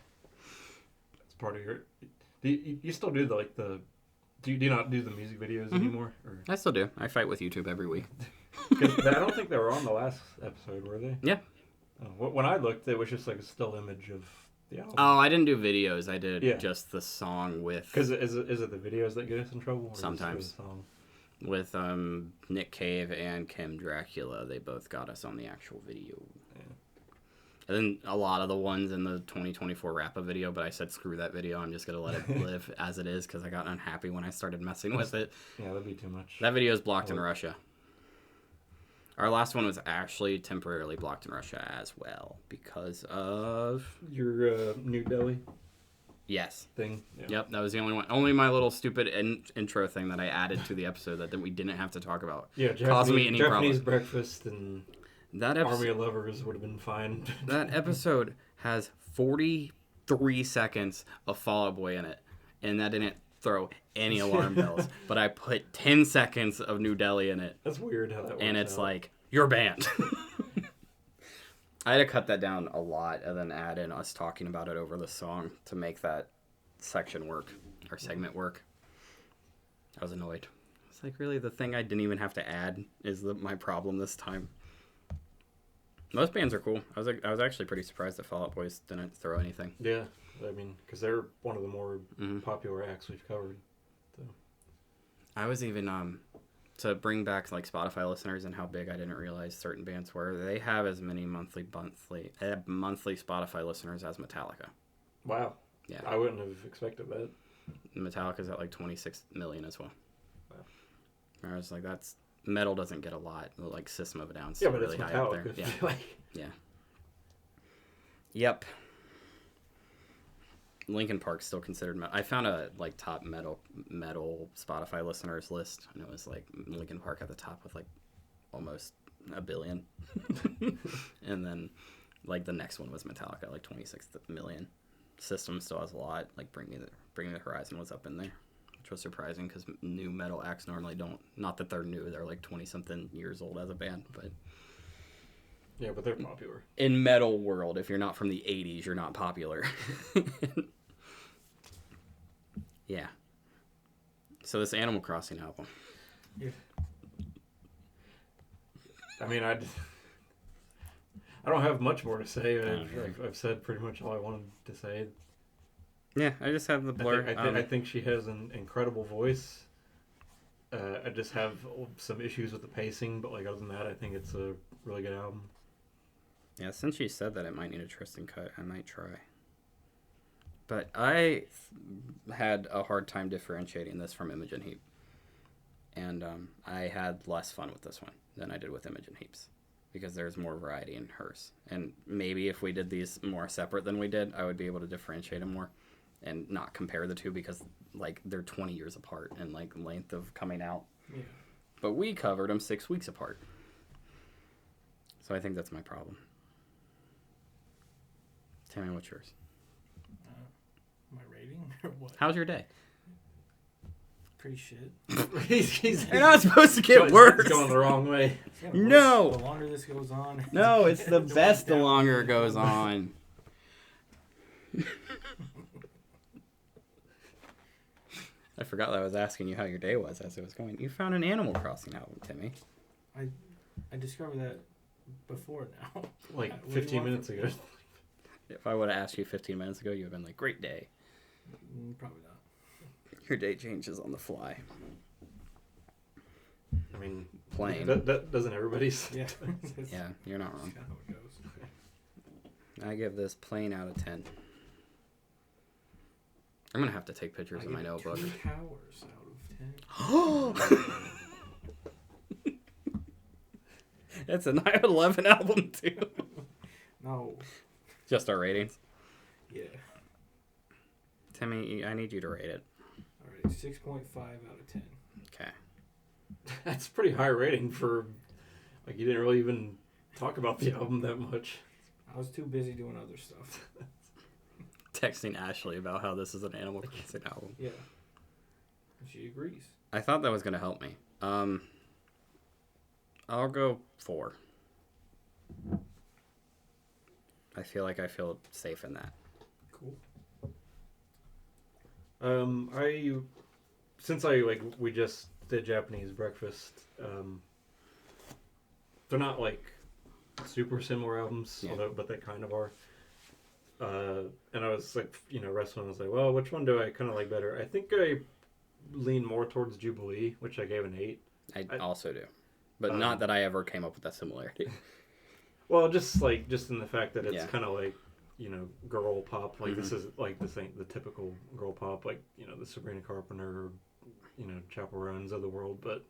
part of your. Do you still do Do you not do the music videos anymore? Or I still do. I fight with YouTube every week. 'cause I don't think they were on the last episode, were they? Yeah. When I looked, it was just like a still image of the album. Oh, I didn't do videos. I did Yeah. just the song with... Because is it the videos that get us in trouble? Or is it Sometimes. the song? With Nick Cave and Kim Dracula. They both got us on the actual video. Yeah. And then a lot of the ones in the 2024 Rappa video, but I said screw that video. I'm just going to let it live as it is because I got unhappy when I started messing with it. Yeah, that'd be too much. That video is blocked in Russia. Our last one was actually temporarily blocked in Russia as well because of Your New Delhi thing. Yeah. Yep, that was the only one. Only my little stupid intro thing that I added to the episode that we didn't have to talk about. Yeah, caused me any Japanese problems. breakfast and That Army of Lovers would have been fine. That episode has 43 seconds of Fall Out Boy in it, and that didn't throw any alarm bells. But I put 10 seconds of New Delhi in it. That's weird how that works. And it's out. like, you're banned. I had to cut that down a lot and then add in us talking about it over the song to make that section work, or segment work. I was annoyed. It's like, really, the thing I didn't even have to add is my problem this time. Most bands are cool. I was actually pretty surprised that Fall Out Boys didn't throw anything. Yeah, I mean, because they're one of the more popular acts we've covered. So. I was even to bring back like Spotify listeners and how big I didn't realize certain bands were. They have as many monthly Spotify listeners as Metallica. Wow. Yeah. I wouldn't have expected that. Metallica's at like 26 million as well. Wow. I was like, that's metal doesn't get a lot. Like System of a Down's but really it's high up there. Metallica. Yeah. Yep. Linkin Park's still considered metal. I found a like top metal Spotify listeners list, and it was like Linkin Park at the top with like almost 1 billion, and then like the next one was Metallica, like 26 million. System still has a lot. Like Bring Me the Horizon was up in there, which was surprising because new metal acts normally don't. Not that they're new; they're like 20-something years old as a band, but. Yeah, but they're popular. In metal world, if you're not from the 80s, you're not popular. Yeah. So this Animal Crossing album. Yeah. I mean, I don't have much more to say. I've said pretty much all I wanted to say. Yeah, I just have the blur. I think she has an incredible voice. I just have some issues with the pacing, but like other than that, I think it's a really good album. Yeah, since you said that it might need a Tristan cut, I might try. But I had a hard time differentiating this from Imogen Heap. And I had less fun with this one than I did with Imogen Heap's. Because there's more variety in hers. And maybe if we did these more separate than we did, I would be able to differentiate them more. And not compare the two because like they're 20 years apart in like length of coming out. Yeah. But we covered them 6 weeks apart. So I think that's my problem. Tell me what's yours. My rating or what? How's your day? Pretty shit. You're not supposed to get worse. It's going the wrong way. No. The longer this goes on. No, it's the best the longer it goes on. I forgot that I was asking you how your day was as it was going. You found an Animal Crossing album, Timmy. I discovered that before now. Like 15 minutes ago. If I would have asked you 15 minutes ago, you would have been like, great day. Probably not. Your day changes on the fly. I mean, plain. That doesn't everybody's. Yeah. Yeah, you're not wrong. That's kind of how it goes. I give this plain out of 10. I'm going to have to take pictures of my notebook. 2 towers out of 10. That's a 9/11 album, too. No. Just our ratings. Yeah. Timmy, I need you to rate it. All right, 6.5 out of 10. Okay. That's a pretty high rating for, like, you didn't really even talk about the album that much. I was too busy doing other stuff. Texting Ashley about how this is an Animal Crossing album. Yeah. She agrees. I thought that was going to help me. I'll go 4. I feel like I feel safe in that. Cool. We just did Japanese breakfast. They're not like super similar albums, Yeah. but they kind of are. And I was like, wrestling. I was like, well, which one do I kind of like better? I think I lean more towards Jubilee, which I gave an 8. I also do, but not that I ever came up with that similarity. Well, just in the fact that it's Yeah. kind of like, girl pop. Like this is like this ain't the typical girl pop, like the Sabrina Carpenter, Chapel Roans of the world. But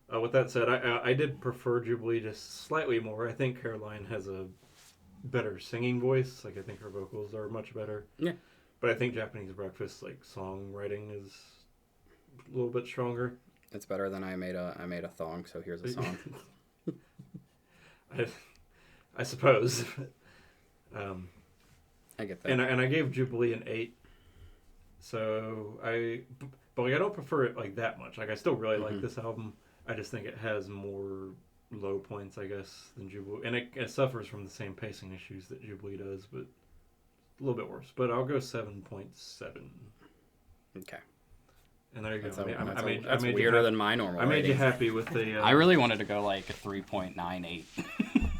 With that said, I did prefer Jubilee just slightly more. I think Caroline has a better singing voice. Like, I think her vocals are much better. Yeah. But I think Japanese Breakfast, like, songwriting is a little bit stronger. It's better than I made a thong, so here's a song. I suppose. I get that. And I gave Jubilee an 8. So but like, I don't prefer it like that much. Like, I still really like this album. I just think it has more low points, I guess, than Jubilee. And it suffers from the same pacing issues that Jubilee does, but a little bit worse. But I'll go 7.7. Okay. And there you go. That's weirder than my normal. I made you happy with the... I really wanted to go like a 3.98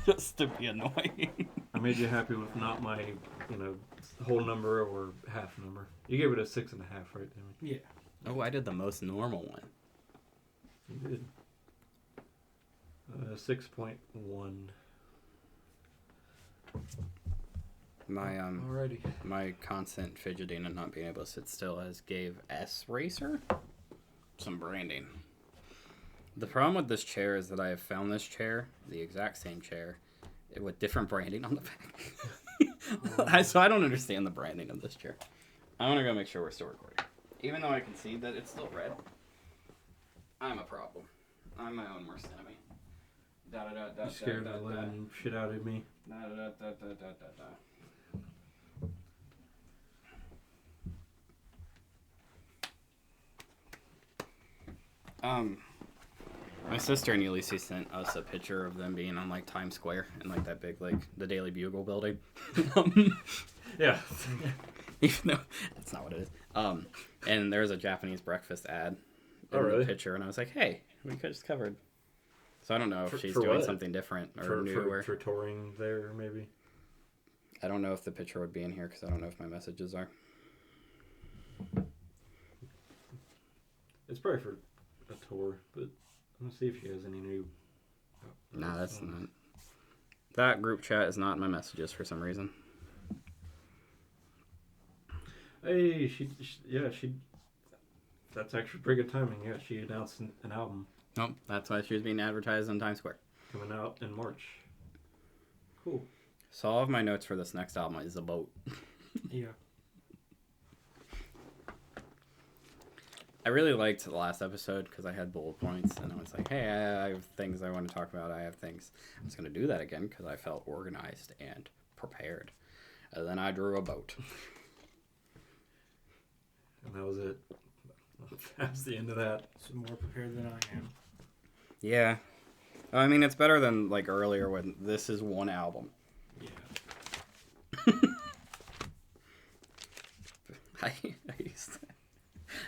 just to be annoying. I made you happy with not my, whole number or half number. You gave it a 6.5, right, Timmy? Yeah. Oh, I did the most normal one. You did. 6.1. Alrighty. My constant fidgeting and not being able to sit still gave S Racer some branding. The problem with this chair is that I have found this chair, the exact same chair, with different branding on the back. So I don't understand the branding of this chair. I want to go make sure we're still recording. Even though I can see that it's still red, I'm a problem. I'm my own worst enemy. You scared the living shit out of me. My sister and Ulysses sent us a picture of them being on like Times Square in like that big like the Daily Bugle building. Yeah. Even though that's not what it is. And there was a Japanese breakfast ad in the picture, and I was like, hey, we just covered. So I don't know if she's doing something different or new. For touring there, maybe. I don't know if the picture would be in here because I don't know if my messages are. It's probably for a tour, but I'm gonna see if she has any new. Nah, that's not. That group chat is not in my messages for some reason. Hey, she. That's actually pretty good timing. Yeah, she announced an album. Nope, that's why she was being advertised on Times Square. Coming out in March. Cool. So all of my notes for this next album is a boat. Yeah. I really liked the last episode because I had bullet points and I was like, hey, I have things I want to talk about. I have things. I was going to do that again because I felt organized and prepared. And then I drew a boat. And that was it. That's the end of that. So more prepared than I am. Yeah. I mean, it's better than like earlier when this is one album. Yeah. I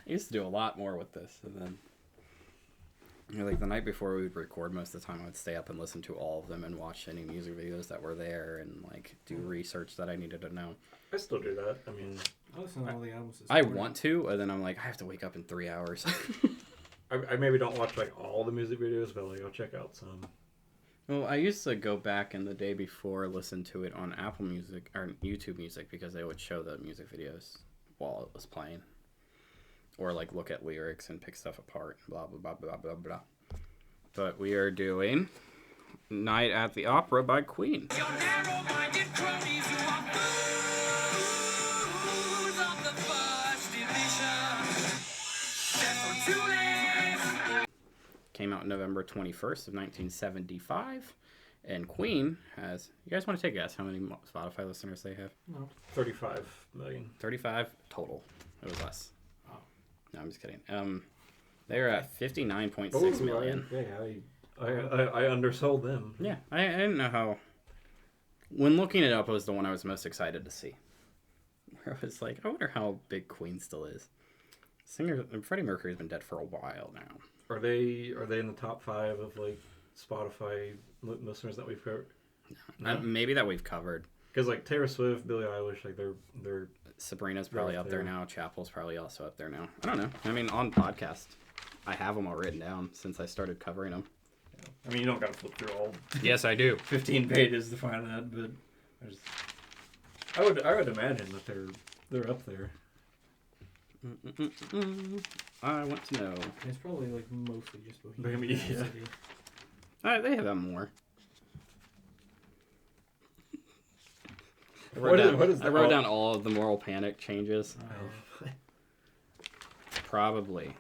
used to do a lot more with this, and then like the night before we would record, most of the time I would stay up and listen to all of them and watch any music videos that were there and like do research that I needed to know. I still do that. I mean, I listen to all the albums. I want to, and then I'm like, I have to wake up in 3 hours. I maybe don't watch like all the music videos, but like I'll check out some. Well, I used to go back in the day before, listen to it on Apple Music or YouTube Music because they would show the music videos while it was playing. Or like look at lyrics and pick stuff apart, blah, blah, blah, blah, blah, blah. But we are doing Night at the Opera by Queen. Came out November 21st of 1975. And Queen has... You guys want to take a guess how many Spotify listeners they have? No. 35 million. 35 total. It was less. Oh. No, I'm just kidding. They're at 59.6 million. Yeah, I undersold them. Yeah, I didn't know how... When looking it up, it was the one I was most excited to see. Where I was like, I wonder how big Queen still is. Freddie Mercury's been dead for a while now. Are they in the top 5 of like Spotify listeners that we've heard? No? Maybe that we've covered. Because like Taylor Swift, Billie Eilish, like they're Sabrina's probably up there now. Chapel's probably also up there now. I don't know. I mean, on podcast, I have them all written down since I started covering them. Yeah. I mean, you don't got to flip through all. Yes, I do. 15 pages to find that, but I would imagine that they're up there. I want to know. It's probably like mostly just Bohemian Bohemian Rhapsody. They have more. I wrote down all of the Moral Panic changes. Probably.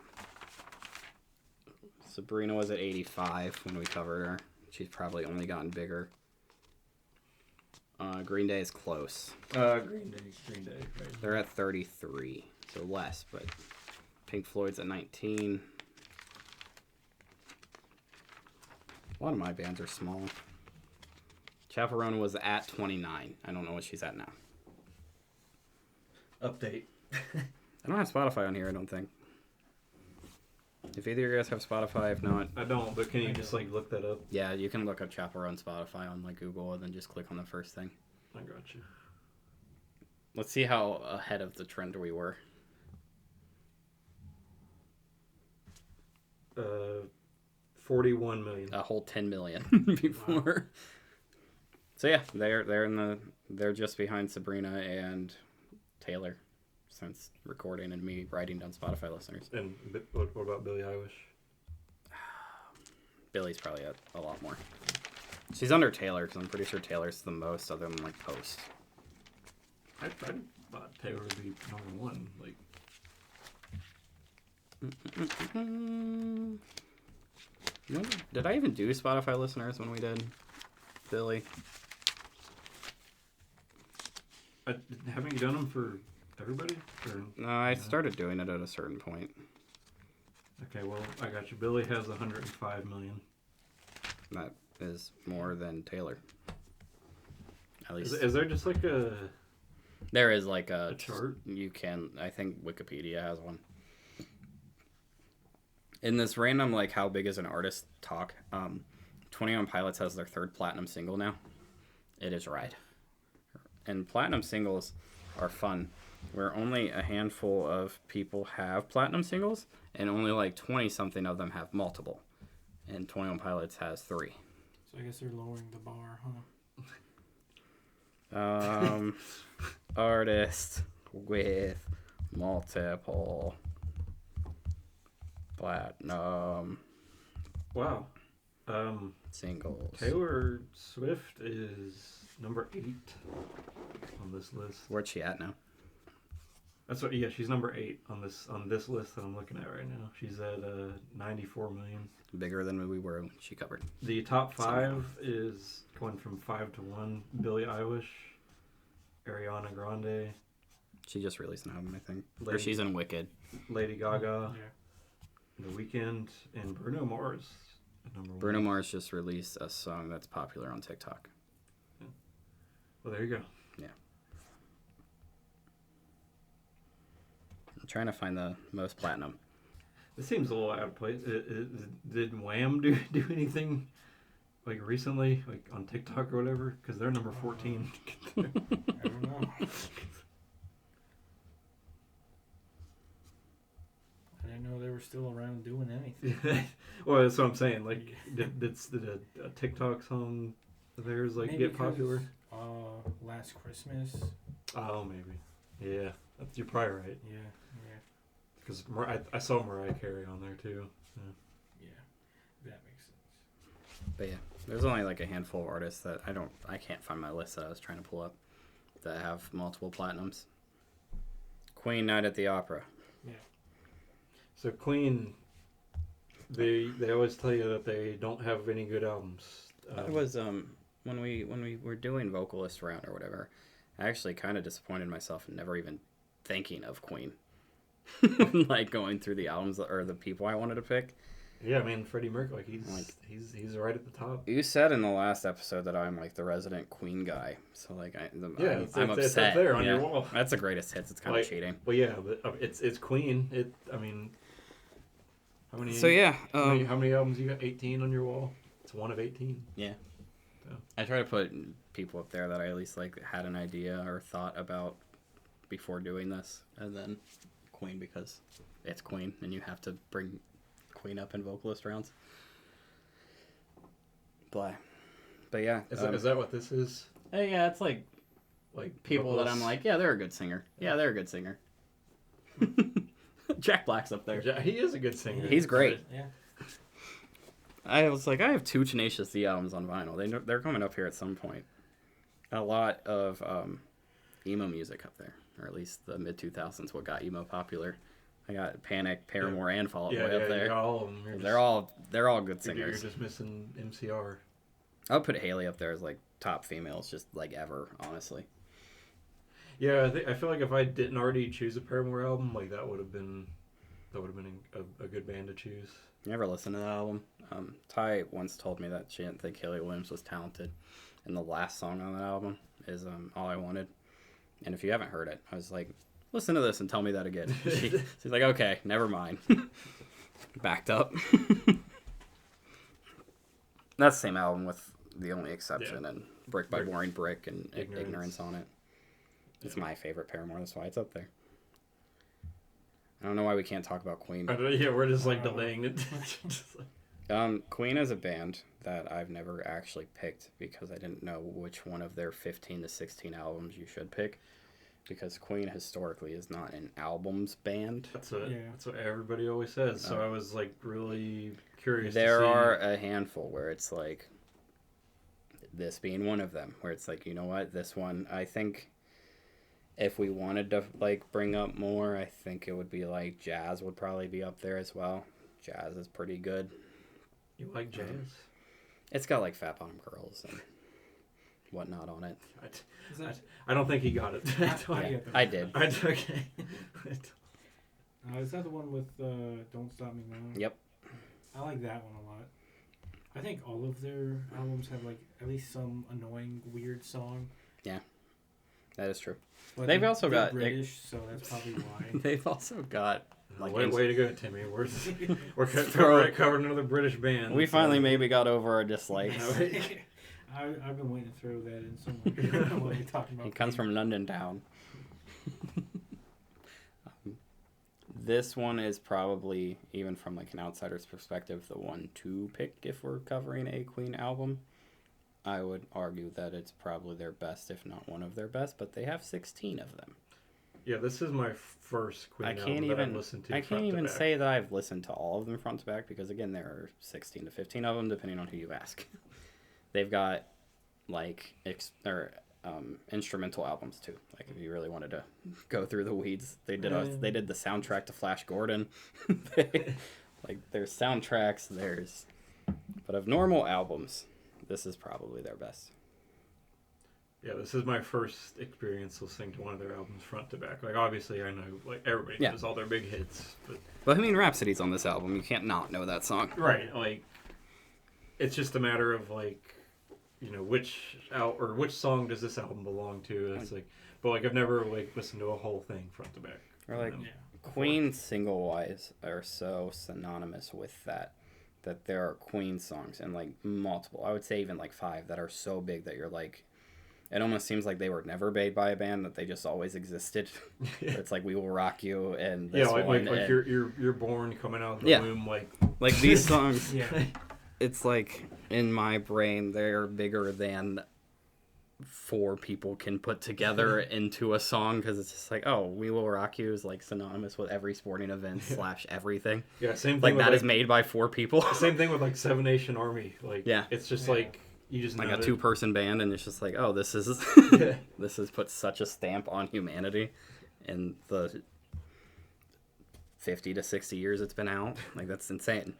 Sabrina was at 85 when we covered her. She's probably only gotten bigger. Green Day is close. Green Day. Right. They're at 33, so less, but Pink Floyd's at 19. A lot of my bands are small. Chaperone was at 29. I don't know what she's at now. Update. I don't have Spotify on here, I don't think. If either of you guys have Spotify, if not... I don't, but can you just like look that up? Yeah, you can look up Chaperone Spotify on like Google and then just click on the first thing. I got you. Let's see how ahead of the trend we were. 41 million. A whole 10 million before. Wow. So yeah, they're just behind Sabrina and Taylor since recording and me writing down Spotify listeners. And what about Billie Eilish? Billie's probably a lot more. She's under Taylor because I'm pretty sure Taylor's the most other than like Post. I thought Taylor would be number one. Like. Did I even do Spotify listeners when we did Billie? Haven't you done them for everybody? Or, no, I started doing it at a certain point. Okay, well, I got you. Billie has 105 million. That is more than Taylor. At least. Is there just like a... There is like a chart? You can... I think Wikipedia has one. In this random, like, how big is an artist talk, 21 Pilots has their third platinum single now. It is Ride. And platinum singles are fun, where only a handful of people have platinum singles, and only like 20-something of them have multiple. And 21 Pilots has 3. So I guess they're lowering the bar, huh? Artist with multiple platinum wow singles. Taylor Swift is number 8 on this list. Where's she at now? That's what. Yeah, she's number 8 on this list that I'm looking at right now. She's at 94 million. Bigger than we were when she covered. The top 5 is going from 5 to 1. Billie Eilish, Ariana Grande. She just released an album, I think. Or she's in Wicked. Lady Gaga. Yeah. The Weeknd and Bruno Mars. Bruno Mars just released a song that's popular on TikTok. Yeah. Well, there you go. Yeah. I'm trying to find the most platinum. This seems a little out of place. Did Wham do anything like recently, like on TikTok or whatever? Because they're number 14. I don't know. I didn't know they were still around doing anything. Well, that's what I'm saying. Like, did a TikTok song of theirs like maybe get popular? Last Christmas. Oh, maybe. Yeah, you're probably right. Yeah. Because I saw Mariah Carey on there too. Yeah, that makes sense. But yeah, there's only like a handful of artists that I can't find my list that I was trying to pull up that have multiple platinums. Queen, Night at the Opera. Yeah. So Queen, they always tell you that they don't have any good albums. It was when we were doing Vocalist round or whatever, I actually kind of disappointed myself in never even thinking of Queen. Like going through the albums or the people I wanted to pick. Yeah, I mean Freddie Mercury, he's right at the top. You said in the last episode that I'm like the resident Queen guy, so like I'm upset. It's up there on your wall. That's the greatest hits. It's kind of cheating. Well, yeah, but it's Queen. I mean, how many? So yeah, how many albums you got? 18 on your wall. It's one of 18. Yeah. So. I try to put people up there that I at least like had an idea or thought about before doing this, and then Queen because it's Queen, and you have to bring Queen up in Vocalist rounds. But yeah, is that what this is? Yeah, it's like people Vocalist? that I'm like, yeah, they're a good singer. Yeah, they're a good singer. Jack Black's up there. He is a good singer. He's great. Yeah. I was like, I have 2 Tenacious D albums on vinyl. They're coming up here at some point. A lot of emo music up there, or at least the mid 2000s. What got emo popular? I got Panic, Paramore, and Fall Out Boy up there. You got all of them. They're all good singers. You're just missing MCR. I would put Haley up there as like top females, just like ever, honestly. Yeah, I feel like if I didn't already choose a Paramore album, like that would have been a good band to choose. Never listened to that album. Ty once told me that she didn't think Haley Williams was talented, and the last song on that album is All I Wanted. And if you haven't heard it, I was like, listen to this and tell me that again. She's like, okay, never mind. Backed up. That's the same album with the only exception, and Brick by Boring Brick and Ignorance on it. It's my favorite Paramore, that's why it's up there. I don't know why we can't talk about Queen. Yeah, we're just like delaying it. Queen is a band that I've never actually picked because I didn't know which one of their 15 to 16 albums you should pick. Because Queen historically is not an albums band. That's what everybody always says. So I was like really curious. There are a handful where it's like, this being one of them, where it's like, you know what, this one, I think if we wanted to like bring up more, I think it would be like Jazz would probably be up there as well. Jazz is pretty good. You like Jazz? It's got like Fat Bottom Girls and whatnot on it. I don't think he got it. I did. Okay. Is that the one with Don't Stop Me Now? Yep. I like that one a lot. I think all of their albums have like at least some annoying, weird song. Yeah, that is true. But they've also got British, so that's probably why. They've also got like way to go, Timmy. We're covering another British band. We finally maybe got over our dislikes. I've been waiting to throw that in somewhere while you're talking about. He comes from London town. This one is probably, even from like an outsider's perspective, the one to pick if we're covering a Queen album. I would argue that it's probably their best, if not one of their best, but they have 16 of them. Yeah, this is my first Queen album that I've listened to. I can't even say that I've listened to all of them front to back because, again, there are 16 to 15 of them, depending on who you ask. They've got like instrumental albums too. Like if you really wanted to go through the weeds, they did the soundtrack to Flash Gordon. Like there's soundtracks, but of normal albums, this is probably their best. Yeah, this is my first experience listening to one of their albums front to back. Like obviously I know like everybody knows all their big hits, but Bohemian Rhapsody's on this album. You can't not know that song. Right, like it's just a matter of like, you know, which song does this album belong to? It's like, but like I've never like listened to a whole thing front to back. Or like Queen single wise are so synonymous with that there are Queen songs and like multiple. I would say even like 5 that are so big that you're like, it almost seems like they were never made by a band, that they just always existed. It's like We Will Rock You and this one. Like you're born coming out of the womb like these songs. It's like in my brain they're bigger than 4 people can put together into a song because it's just like, oh, We Will Rock You is like synonymous with every sporting event / everything. Yeah, same thing. Like with, that is made by 4 people. Same thing with like Seven Nation Army. Like it's just like you just like a 2-person band, and it's just like, oh, this is this has put such a stamp on humanity in the 50 to 60 years it's been out. Like that's insane.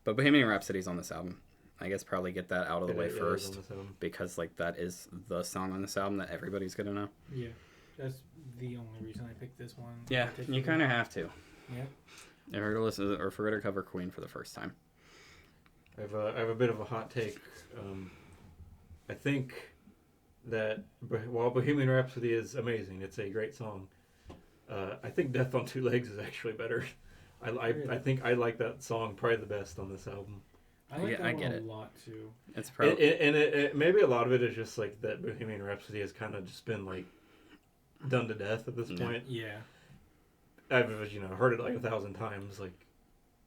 But Bohemian Rhapsody's on this album. I guess probably get that out of the way first, because like that is the song on this album that everybody's gonna know. Yeah, that's the only reason I picked this one. Yeah, you kind of have to. Yeah. If we're gonna listen or if we're gonna cover Queen for the first time. I have a bit of a hot take. I think that while Bohemian Rhapsody is amazing, it's a great song. I think Death on Two Legs is actually better. I think I like that song probably the best on this album. I like that one a lot too. It's probably and maybe a lot of it is just like that Bohemian Rhapsody has kind of just been like done to death at this point. Yeah, I've heard it like 1,000 times. Like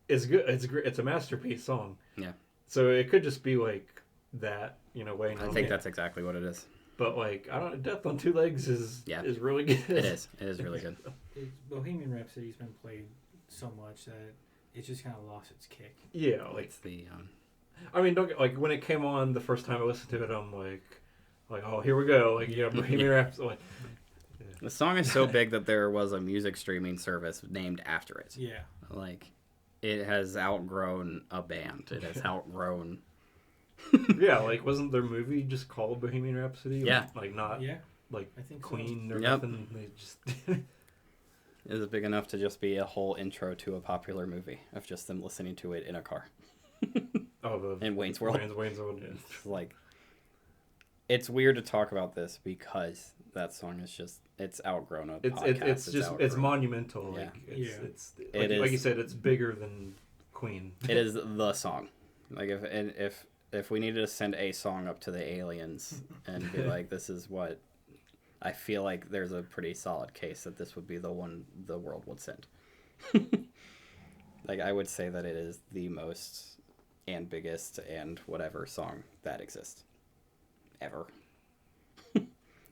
it's good. It's great. It's a masterpiece song. Yeah. So it could just be like that, weighing on I think that's exactly what it is. But like, I don't. Death on Two Legs is really good. It is. It is really good. Bohemian Rhapsody's been played so much that it just kind of lost its kick. Yeah, like it's the. I mean, don't get, like when it came on the first time I listened to it, I'm like, oh, here we go. Like, Bohemian Rhapsody. Like, the song is so big that there was a music streaming service named after it. Yeah. Like, it has outgrown a band. It has outgrown. Yeah, like wasn't their movie just called Bohemian Rhapsody? Yeah. Like not. Yeah. Like I think Queen so. or nothing. They just. It was big enough to just be a whole intro to a popular movie of just them listening to it in a car. In Wayne's World. Wayne's World. Yeah. Like, it's weird to talk about this because that song is just it's outgrown a podcast. It's monumental. Yeah. Like, it's it is, like you said, it's bigger than Queen. It is the song. Like if we needed to send a song up to the aliens and be like, this is what. I feel like there's a pretty solid case that this would be the one the world would send. Like, I would say that it is the most and biggest and whatever song that exists. Ever.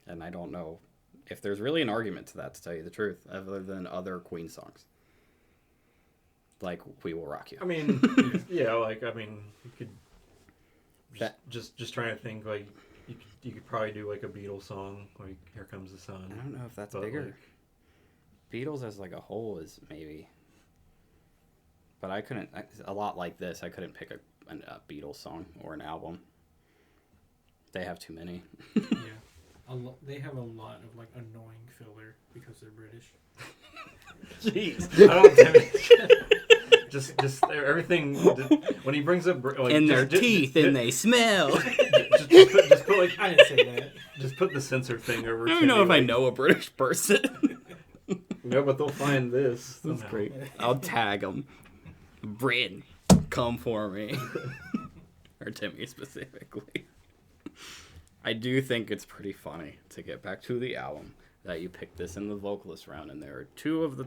And I don't know if there's really an argument to that, to tell you the truth, other than other Queen songs. Like, We Will Rock You. I mean, you could just trying to think, like, you could probably do like a Beatles song, like Here Comes the Sun. I don't know if that's bigger. Like, Beatles as like a whole is maybe. But I couldn't, a lot like this, I couldn't pick a Beatles song or an album. They have too many. Yeah. They have a lot of like annoying filler because they're British. Jeez. I don't just everything when he brings up like, in their teeth and they smell. Just put like I didn't say that. Just put the censor thing over. I don't know if I know a British person. No, but they'll find this. That's great. I'll tag them. Britain, come for me. Or Timmy specifically. I do think it's pretty funny, to get back to the album, that you picked this in the vocalist round, and there are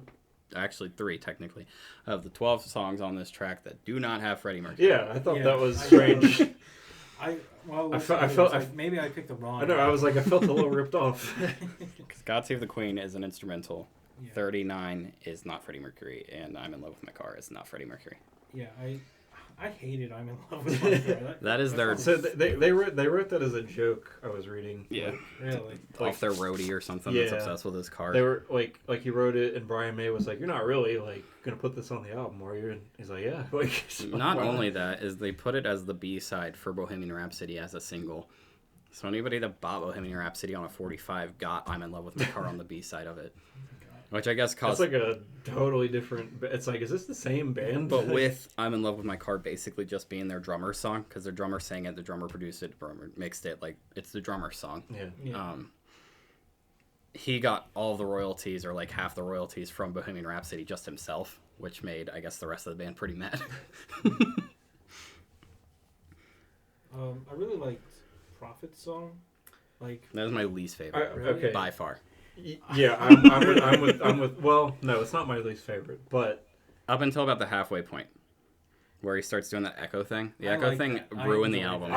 actually 3 technically, of the 12 songs on this track that do not have Freddie Mercury. Yeah, I thought that was strange. I felt like, maybe I picked the wrong. I know. I was like, I felt a little ripped off. Because God Save the Queen is an instrumental. Yeah. 39 is not Freddie Mercury, and I'm in Love with My Car is not Freddie Mercury. Yeah, I hated I'm in Love with My Car. That is their. So they wrote that as a joke. I was reading. Yeah, really. Off their roadie or something that's obsessed with his car. They were like he wrote it, and Brian May was like, "You're not really like gonna put this on the album, are you?" And he's like, "Yeah." Like, not only that is they put it as the B-side for Bohemian Rhapsody as a single. So anybody that bought Bohemian Rhapsody on a 45 got I'm in Love with My Car on the B-side of it. Which I guess caused... It's like a totally different... It's like, is this the same band? But with I'm in Love with My Car basically just being their drummer's song, because their drummer sang it, the drummer produced it, the drummer mixed it, like, it's the drummer's song. Yeah. He got all the royalties, or like half the royalties, from Bohemian Rhapsody just himself, which made, I guess, the rest of the band pretty mad. I really liked Prophet's song. Like, that was my least favorite. Okay. By far. Yeah, I'm with. Well, no, it's not my least favorite, but up until about the halfway point, where he starts doing that echo thing. The echo thing ruined the album.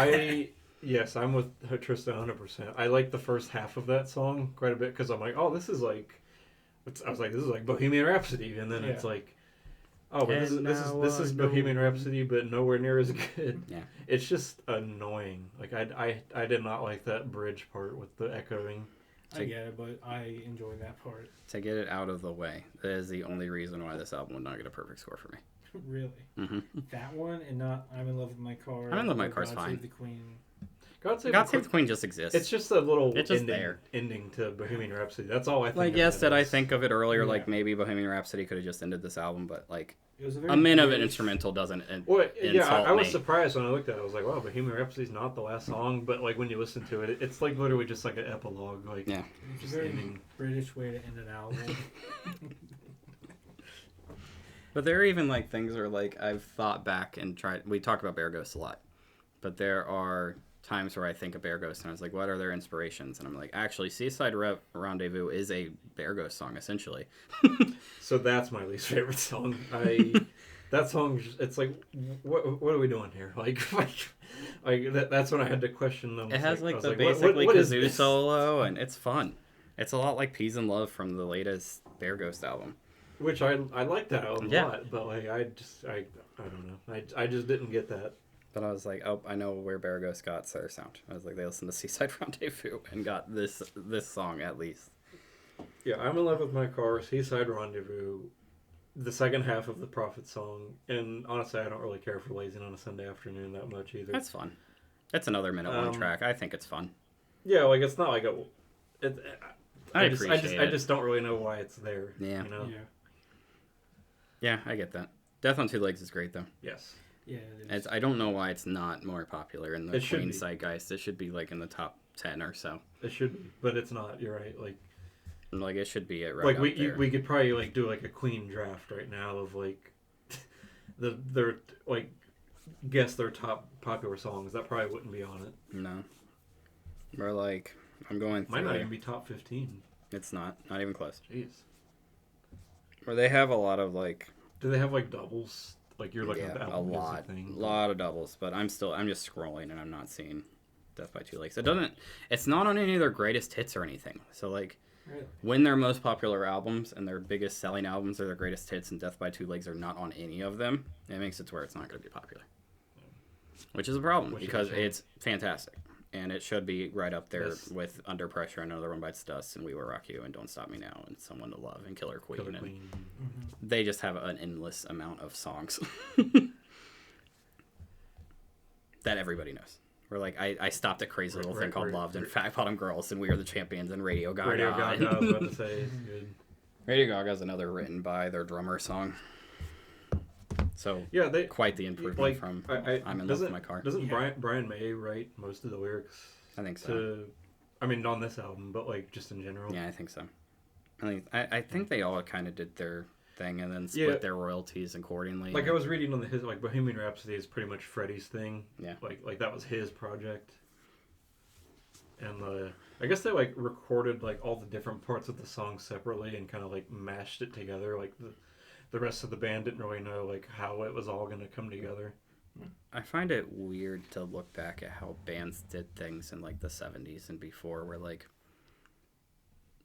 Yes, I'm with Tristan 100%. I like the first half of that song quite a bit because I'm like, oh, this is like, I was like, this is like Bohemian Rhapsody, and then it's like, oh, but this is Bohemian Rhapsody, but nowhere near as good. Yeah, it's just annoying. Like I did not like that bridge part with the echoing. I get it, but I enjoy that part. To get it out of the way, that is the only reason why this album would not get a perfect score for me. Really? Mm-hmm. That one, and not I'm in Love with My Car. I'm in Love with My Car is fine. God Save the Queen. God Save the Queen just exists. It's just a little ending to Bohemian Rhapsody. That's all I think. Like, yes, did I think of it earlier? Like, maybe Bohemian Rhapsody could have just ended this album, but like, it was a minute of an instrumental doesn't I was surprised when I looked at it. I was like, wow, Bohemian Rhapsody's not the last song, but like when you listen to it, it's like literally just like an epilogue. Like, yeah, it's a very British way to end an album. But there are even like things where like I've thought back and tried. We talk about Bear Ghost a lot, but there are times where I think of Bear Ghost and I was like, what are their inspirations? And I'm like, actually, Seaside Rendezvous is a Bear Ghost song essentially. So that's my least favorite song. that song, it's like, what are we doing here? That's when I had to question them. It has like the what basically is kazoo this? solo, and it's fun. It's a lot like Peas and Love from the latest Bear Ghost album. Which I like that album Yeah. a lot, but like I don't know. I just didn't get that. But I was like, oh, I know where Bear Ghost got their sound. I was like, they listened to Seaside Rendezvous and got this song at least. Yeah, I'm in love with my car. Seaside Rendezvous, the second half of the Prophet song, and honestly, I don't really care for Lazing on a Sunday afternoon that much either. That's fun. It's another minute one track. I think it's fun. Yeah, like it's not like a. I appreciate it. I just don't really know why it's there. Yeah. You know? Yeah, I get that. Death on Two Legs is great though. Yes. Yeah. It is. I don't know why it's not more popular in the It should Queen be. zeitgeist. It should be like in the top 10 or so. It should be, but it's not. You're right. Like it should be right Like up there. we could probably like do like a Queen draft right now of like their like guess their top popular songs. That probably wouldn't be on it. No. We're like, I'm going through Might not it. even be top 15. It's not even close. Jeez. Where they have a lot of like, Do they have like doubles? Like you're looking at the a album music lot thing. of doubles, but I'm just scrolling and I'm not seeing Death by Two Legs. It's not on any of their greatest hits or anything. So like, Really? when their most popular albums and their biggest selling albums are their greatest hits and Death by Two Legs are not on any of them, it makes it to where it's not going to be popular. Which is a problem because it's fantastic. And it should be right up there with Under Pressure, Another One Bites the Dust, and We Will Rock You, and Don't Stop Me Now, and Someone to Love, and Killer Queen. Killer And Queen. they just have an endless amount of songs that everybody knows. We're like, I stopped at Crazy Little Thing Called Loved, and Fat Bottom Girls, and We Are the Champions, and Radio Gaga. Radio Gaga, I was about to say, it's good. Radio Gaga is another written by their drummer song. So Yeah, they quite the improvement like from I'm in Love with My Car. Doesn't Brian May write most of the lyrics? I think so. I mean, not on this album, but like just in general. Yeah, I think so. I think they all kind of did their thing and then split their royalties accordingly. Like I was reading on his like Bohemian Rhapsody is pretty much Freddie's thing. Yeah. Like that was his project. And I guess they like recorded like all the different parts of the song separately and kind of like mashed it together. Like the rest of the band didn't really know like how it was all going to come together. I find it weird to look back at how bands did things in like the 70s and before, where like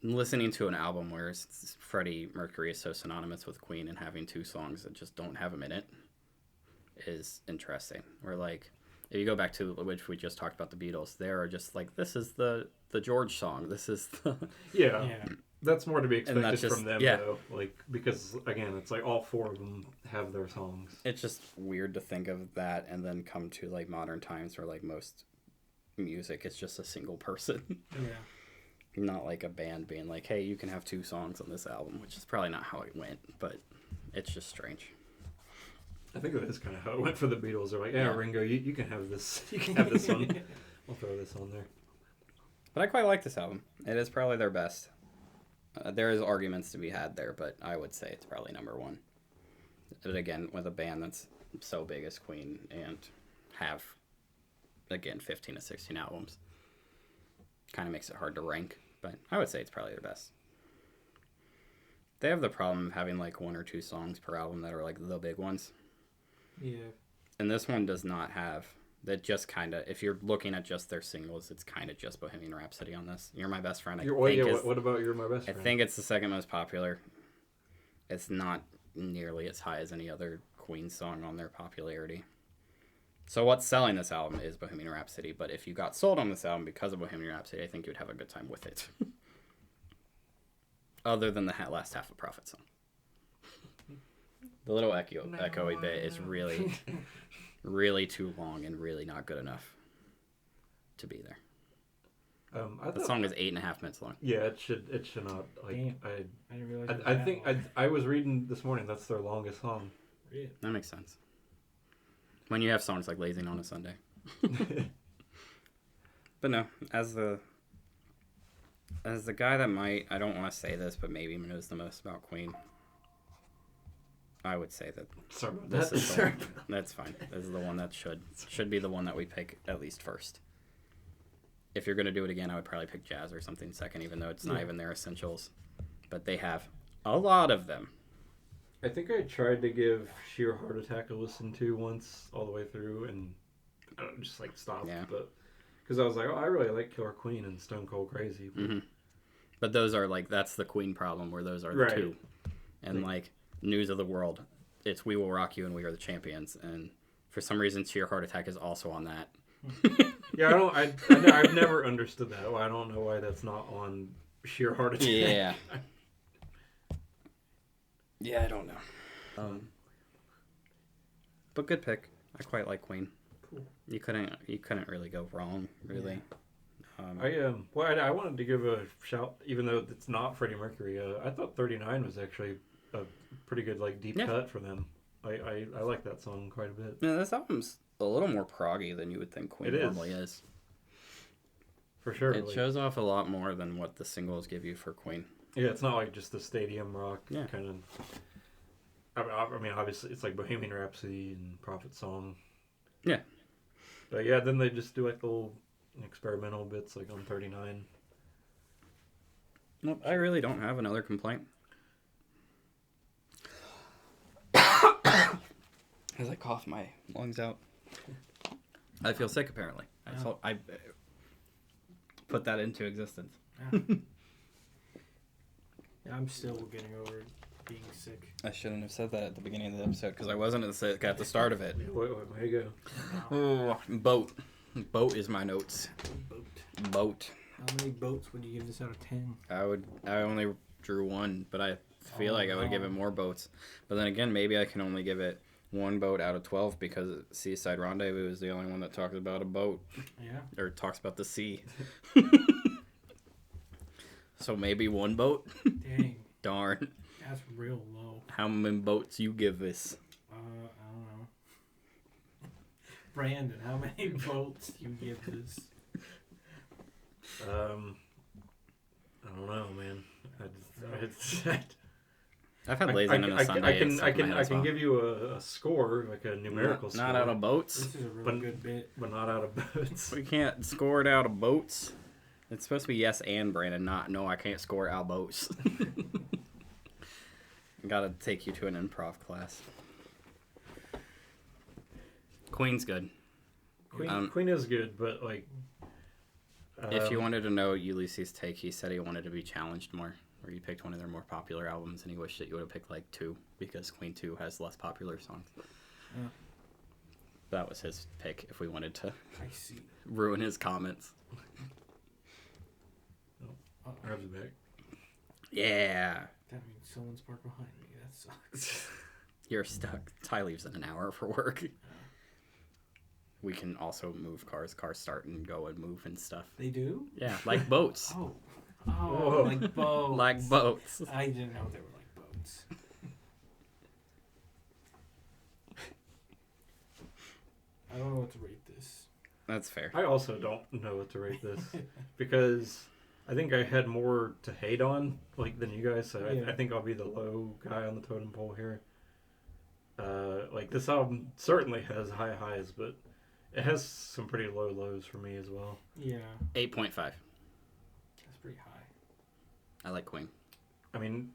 listening to an album where Freddie Mercury is so synonymous with Queen and having two songs that just don't have him in it is interesting. Where like if you go back to which we just talked about the Beatles, they are just like, this is the George song, this is the yeah. That's more to be expected just, from them, though. Like, because, again, it's like all four of them have their songs. It's just weird to think of that and then come to, like, modern times where, like, most music is just a single person. Yeah. Not like a band being like, hey, you can have two songs on this album, which is probably not how it went, but it's just strange. I think that is kind of how it went for the Beatles. They're like, yeah, Ringo, you can have this. You can have this one. I'll throw this on there. But I quite like this album. It is probably their best. There is arguments to be had there, but I would say it's probably number one. But again, with a band that's so big as Queen and have, again, 15 to 16 albums, kind of makes it hard to rank. But I would say it's probably their best. They have the problem of having like one or two songs per album that are like the big ones. Yeah. And this one does not have. That just kind of, if you're looking at just their singles, it's kind of just Bohemian Rhapsody on this. You're My Best Friend, What about You're My Best Friend? I think it's the second most popular. It's not nearly as high as any other Queen song on their popularity. So what's selling this album is Bohemian Rhapsody, but if you got sold on this album because of Bohemian Rhapsody, I think you would have a good time with it. Other than the last half of Prophet song. The little echoey bit is really... really too long and really not good enough to be there. The song is 8.5 minutes long. Yeah, it should not. Like, Damn. I didn't realize. It was that long. I was reading this morning. That's their longest song. Really? That makes sense. When you have songs like "Lazing on a Sunday." But no, as the guy that might, I don't want to say this, but maybe knows the most about Queen. I would say that Sorry about this that. is the one, that's fine. This is the one that should be the one that we pick at least first. If you're going to do it again, I would probably pick Jazz or something second, even though it's not even their essentials. But they have a lot of them. I think I tried to give Sheer Heart Attack a listen to once all the way through, and I don't know, just like stopped. Yeah. But because I was like, oh, I really like Killer Queen and Stone Cold Crazy. But, but those are like, that's the Queen problem, where those are the Right. two. And like News of the World, it's We Will Rock You and We Are the Champions, and for some reason Sheer Heart Attack is also on that. Yeah, I've never understood that. I don't know why that's not on Sheer Heart Attack. Yeah. Yeah, I don't know. But good pick. I quite like Queen. Cool. You couldn't really go wrong, really. I wanted to give a shout, even though it's not Freddie Mercury. I thought 39 was actually a pretty good like deep cut for them. I like that song quite a bit. Yeah, this album's a little more proggy than you would think Queen normally is. For sure. It shows off a lot more than what the singles give you for Queen. Yeah, it's not like just the stadium rock kind of. I mean, obviously, it's like Bohemian Rhapsody and Prophet Song. Yeah. But yeah, then they just do like little experimental bits like on 39. Nope, I really don't have another complaint. As I cough my lungs out. I feel sick, apparently. I put that into existence. Yeah. I'm still getting over being sick. I shouldn't have said that at the beginning of the episode, because I wasn't sick at the start of it. Way to go. Oh, boat. Boat is my notes. Boat. How many boats would you give this out of 10? I only drew one, but I feel like I would give it more boats. But then again, maybe I can only give it one boat out of 12 because Seaside Rendezvous is the only one that talks about a boat. Yeah. Or talks about the sea. So maybe one boat? Dang. Darn. That's real low. How many boats you give this? I don't know. Brandon, how many votes do you give this? I don't know, man. I've had lazy on a Sunday. I can give you a score, like a numerical score. Not out of boats. This is a really good bit. But not out of boats. We can't score it out of boats. It's supposed to be yes and Brandon, not no, I can't score out boats. Gotta take you to an improv class. Queen's good. Queen is good, but like... if you wanted to know Ulysses' take, he said he wanted to be challenged more. Where you picked one of their more popular albums, and he wished that you would have picked like 2, because Queen 2 has less popular songs. Yeah. That was his pick, if we wanted to ruin his comments. Grabs it back. Yeah. That means someone's parked behind me. That sucks. You're stuck. Ty leaves in an hour for work. We can also move cars. Cars start and go and move and stuff. They do? Yeah, like boats. Oh, like boats. Like boats. I didn't know they were like boats. I don't know what to rate this. That's fair. I also don't know what to rate this because I think I had more to hate on than you guys. So I think I'll be the low guy on the totem pole here. Like this album certainly has high highs, but it has some pretty low lows for me as well. Yeah. 8.5. That's pretty high. I like Queen. I mean,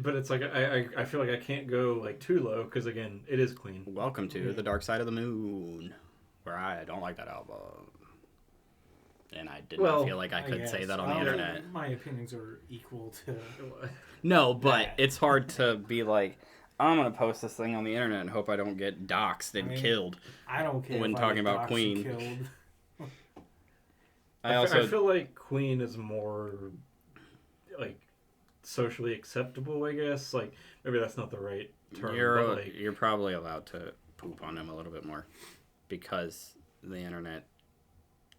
but it's like I feel like I can't go like too low because again, it is Queen. Welcome to the Dark Side of the Moon, where I don't like that album, and I did not feel like I could say that on the internet. My opinions are equal to. No, but it's hard to be like, I'm gonna post this thing on the internet and hope I don't get doxxed and killed. I don't care when if talking I get about Queen. Killed. I feel like Queen is more like socially acceptable, I guess. Like maybe that's not the right term. You're probably allowed to poop on him a little bit more because the internet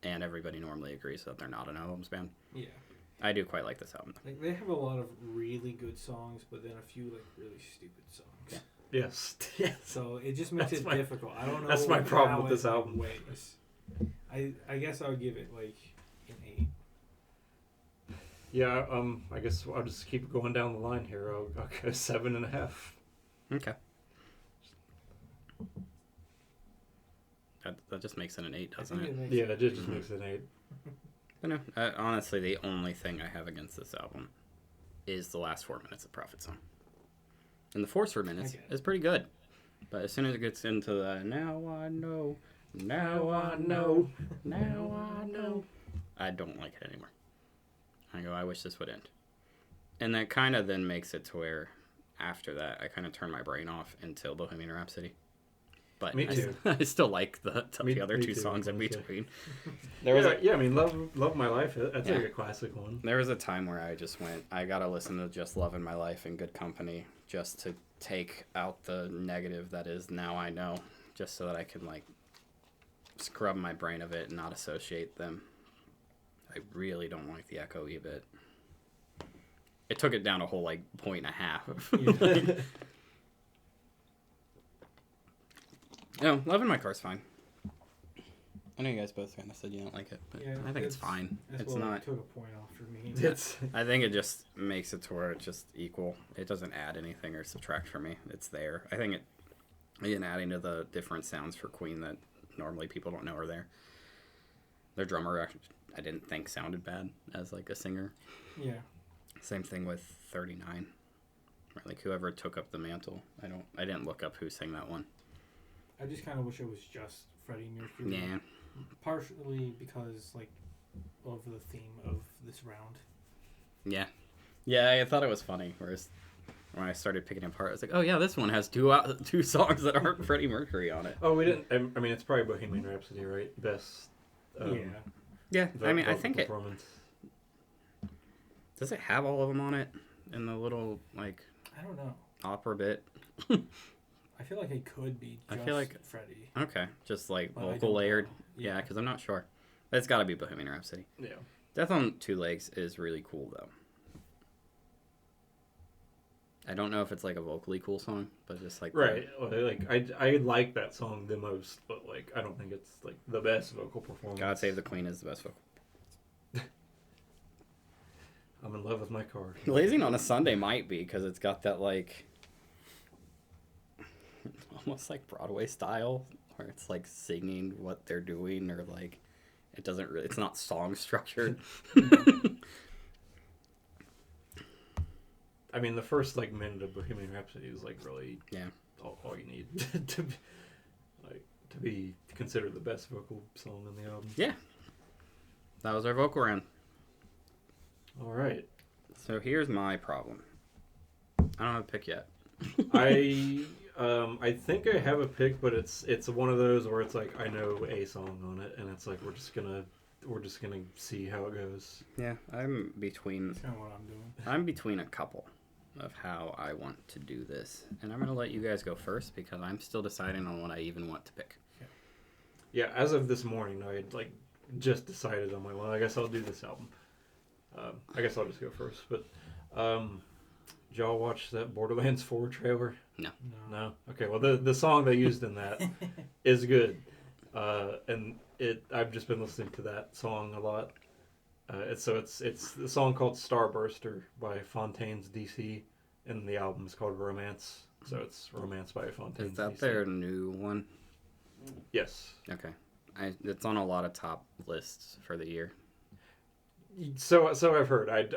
and everybody normally agrees that they're not an albums band. Yeah. I do quite like this album. Like they have a lot of really good songs, but then a few like really stupid songs. Yeah. Yes. Yes. So it just makes it difficult. I don't know. That's my problem with this album. Ways. I guess I would give it like an 8. Yeah. I guess I'll just keep going down the line here. I'll go 7.5. Okay. That just makes it an 8, doesn't it? Yeah, that just makes it an 8. But no, honestly, the only thing I have against this album is the last 4 minutes of Prophet Song. And the Force for minutes is pretty good. But as soon as it gets into the now I know, now I know, now I know, I don't like it anymore. I go, I wish this would end. And that kind of then makes it to where after that, I kind of turn my brain off until Bohemian Rhapsody. But Me too. I still like the other two too, songs in honestly. between. I mean, Love My Life, that's like a classic one. There was a time where I just went, I gotta listen to Just Lovin' My Life in Good Company just to take out the negative that is Now I Know, just so that I can, like, scrub my brain of it and not associate them. I really don't like the echo-y bit. It took it down a whole, like, 1.5. No, Love in My Car's fine. I know you guys both kind of said you don't like it, but I think it's fine. It's not. It took a point off for me. I think it just makes it to where it's just equal. It doesn't add anything or subtract for me. It's there. I think again, adding to the different sounds for Queen that normally people don't know are there. Their drummer, I didn't think sounded bad as like a singer. Yeah. Same thing with 39. Like whoever took up the mantle. I didn't look up who sang that one. I just kind of wish it was just Freddie Mercury. Yeah. Partially because, like, of the theme of this round. Yeah. Yeah, I thought it was funny. Whereas when I started picking it apart, I was like, oh, yeah, this one has two songs that aren't Freddie Mercury on it. Oh, we didn't... I mean, it's probably Bohemian Rhapsody, right? Best... Yeah, I mean, I think it... performance. Does it have all of them on it? In the little, like... I don't know. Opera bit? I feel like it could be just Freddie. Okay, just like but vocal layered. Yeah, because I'm not sure. It's got to be Bohemian Rhapsody. Yeah. Death on Two Legs is really cool, though. I don't know if it's like a vocally cool song, but just like... Right. Like, I like that song the most, but like I don't think it's like the best vocal performance. God Save the Queen is the best vocal. I'm in love with my car. Blazing on a Sunday might be, because it's got that like... almost like Broadway style, where it's like singing what they're doing, or like it doesn't really, it's not song structured. I mean, the first like minute of Bohemian Rhapsody is like really all you need to be considered the best vocal song on the album. Yeah, that was our vocal round. All right. So here's my problem. I don't have a pick yet. I think I have a pick, but it's one of those where it's like I know a song on it, and it's like we're just gonna see how it goes. Yeah, I'm between. That's kind of what I'm doing. I'm between a couple of how I want to do this, and I'm gonna let you guys go first because I'm still deciding on what I even want to pick. Yeah, as of this morning, I had like just decided on well, I guess I'll do this album. I guess I'll just go first, but. Did y'all watch that Borderlands 4 trailer? No? Okay, well, the song they used in that is good. And I've just been listening to that song a lot. It's the song called Starburster by Fontaines DC, and the album is called Romance. So it's Romance by Fontaines DC. Is that their new one? Yes. Okay. It's on a lot of top lists for the year. So I've heard. I've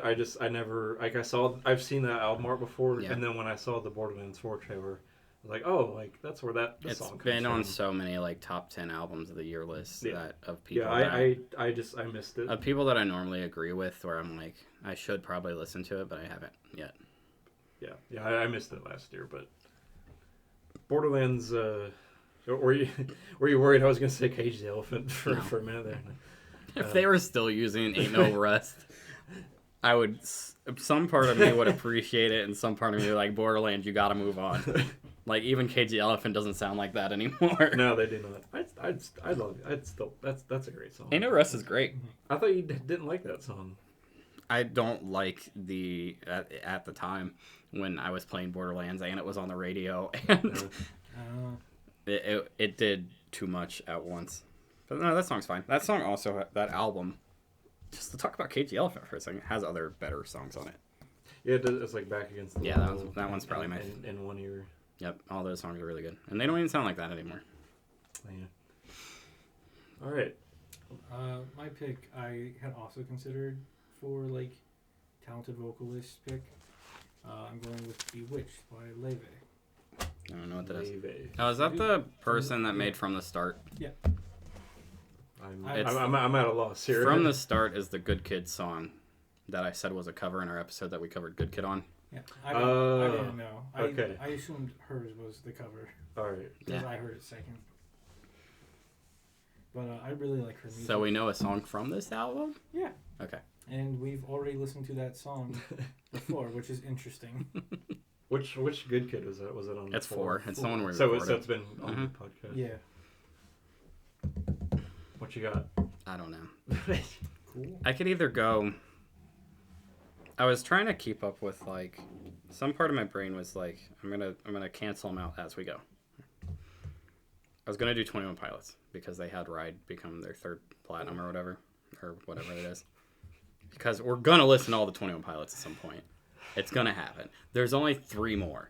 seen that album art before, and then when I saw the Borderlands 4 trailer, I was like, oh, like that's where that song comes from. It's been on so many like top 10 albums of the year lists that of people. Yeah, I missed it. Of people that I normally agree with, where I'm like, I should probably listen to it, but I haven't yet. Yeah, I missed it last year, but Borderlands. Were you worried I was going to say Cage the Elephant for a minute there? If they were still using Ain't No Rust, I would. Some part of me would appreciate it, and some part of me would be like, Borderlands, you gotta move on. Like, even Cage the Elephant doesn't sound like that anymore. No, they do not. I love it. That's a great song. Ain't No Rust is great. I thought you didn't like that song. I don't like at the time when I was playing Borderlands and it was on the radio, and it did too much at once. But no, that song's fine. That song also, that album, just to talk about Cage the Elephant for a second, has other better songs on it. Yeah, it's like Back Against the Wall. That one's probably my... In 1 ear. Yep, all those songs are really good. And they don't even sound like that anymore. Yeah. All right. My pick I had also considered for, like, talented vocalist pick. I'm going with Bewitched by Leve. I don't know what that is. Leve. Oh, is that the person that made From the Start? Yeah. I'm at a loss here. From the Start is the Good Kid song that I said was a cover in our episode that we covered Good Kid on. Yeah, I didn't know. Okay. I assumed hers was the cover. All right. Because I heard it second. But I really like her music. So we know a song from this album? Yeah. Okay. And we've already listened to that song before, which is interesting. Which Good Kid was that? Was it on? It's 4. It's the one we so recorded. it's been on the podcast. Yeah. What you got? I don't know. Cool. I could either go... I was trying to keep up with, like... Some part of my brain was like, I'm gonna cancel them out as we go. I was gonna do 21 Pilots because they had Ride become their 3rd platinum or whatever it is. Because we're gonna listen to all the 21 Pilots at some point. It's gonna happen. There's only 3 more.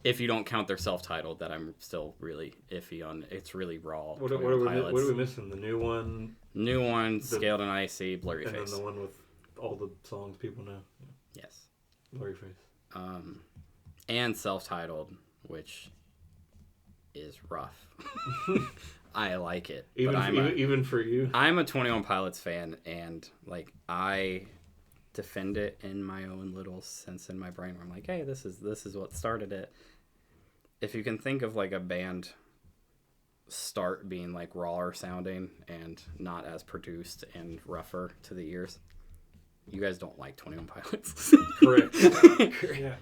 If you don't count their self-titled, that I'm still really iffy on. It's really raw. What are we missing? The new one? New one, Scaled and Icy, Blurry and Face. And then the one with all the songs people know. Yes. Blurry Face. And self-titled, which is rough. I like it. Even for you? I'm a 21 Pilots fan, and like I defend it in my own little sense in my brain where I'm like, hey, this is what started it. If you can think of like a band start being like rawer sounding and not as produced and rougher to the ears, you guys don't like 21 Pilots. Correct. Yeah.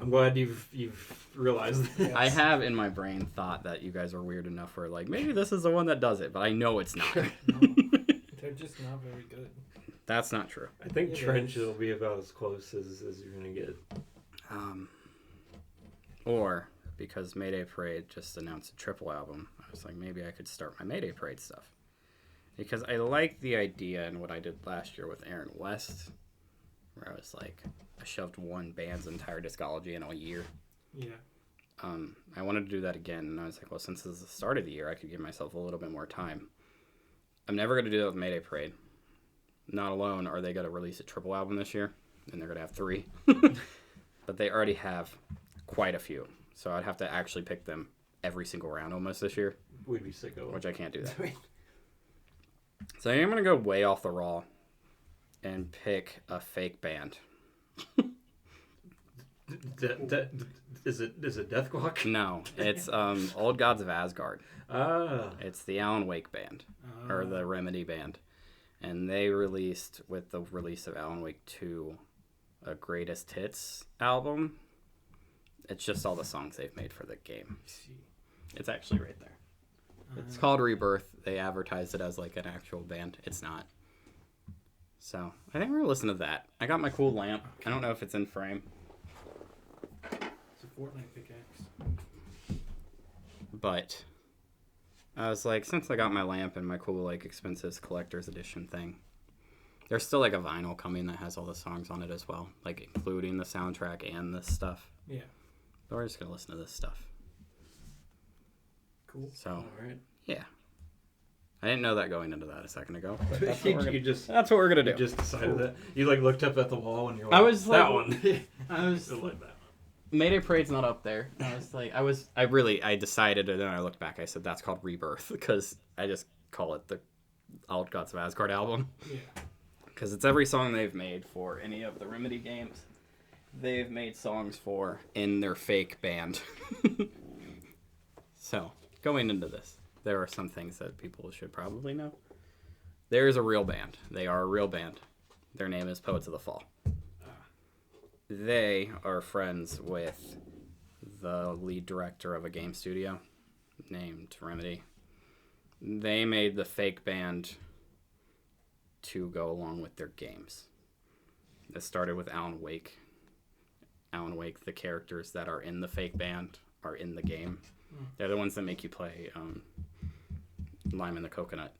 I'm glad you've realized that. Yes. I have in my brain thought that you guys are weird enough where like maybe this is the one that does it, but I know it's not. No, they're just not very good. That's not true. I think Trench will be about as close as you're gonna get. Or because Mayday Parade just announced a triple album, I was like, maybe I could start my Mayday Parade stuff. Because I like the idea and what I did last year with Aaron West, where I was like, I shoved one band's entire discology in a year. Yeah. I wanted to do that again, and I was like, well, since this is the start of the year, I could give myself a little bit more time. I'm never going to do that with Mayday Parade. Not alone are they going to release a triple album this year, and they're going to have 3. But they already have quite a few, so I'd have to actually pick them every single round almost this year. We'd be sick of it. Which I can't do that. So I'm going to go way off the raw and pick a fake band. Is it Death Clock? No, it's Old Gods of Asgard. Ah. It's the Alan Wake band, or the Remedy band. And they released, with the release of Alan Wake 2, a Greatest Hits album. It's just all the songs they've made for the game. It's actually right there. It's called Rebirth. They advertised it as like an actual band. It's not. So I think we're going to listen to that. I got my cool lamp. I don't know if it's in frame. It's a Fortnite pickaxe. But I was like, since I got my lamp and my cool like expensive collector's edition thing, there's still like a vinyl coming that has all the songs on it as well, like including the soundtrack and this stuff. Yeah. But we're just going to listen to this stuff. Cool. So, All right. yeah. I didn't know that going into that a second ago. But that's what we're gonna do. You just decided that. You like looked up at the wall and you're like, I was like, that one. I was like that one. Mayday Parade's not up there. I was like, I decided, and then I looked back. I said that's called Rebirth because I just call it the Old Gods of Asgard album. Yeah. Because it's every song they've made for any of the Remedy games. They've made songs for in their fake band. So, going into this, there are some things that people should probably know. There is a real band. They are a real band. Their name is Poets of the Fall. They are friends with the lead director of a game studio named Remedy. They made the fake band to go along with their games. It started with Alan Wake. Alan Wake, the characters that are in the fake band are in the game. They're the ones that make you play Lime in the Coconut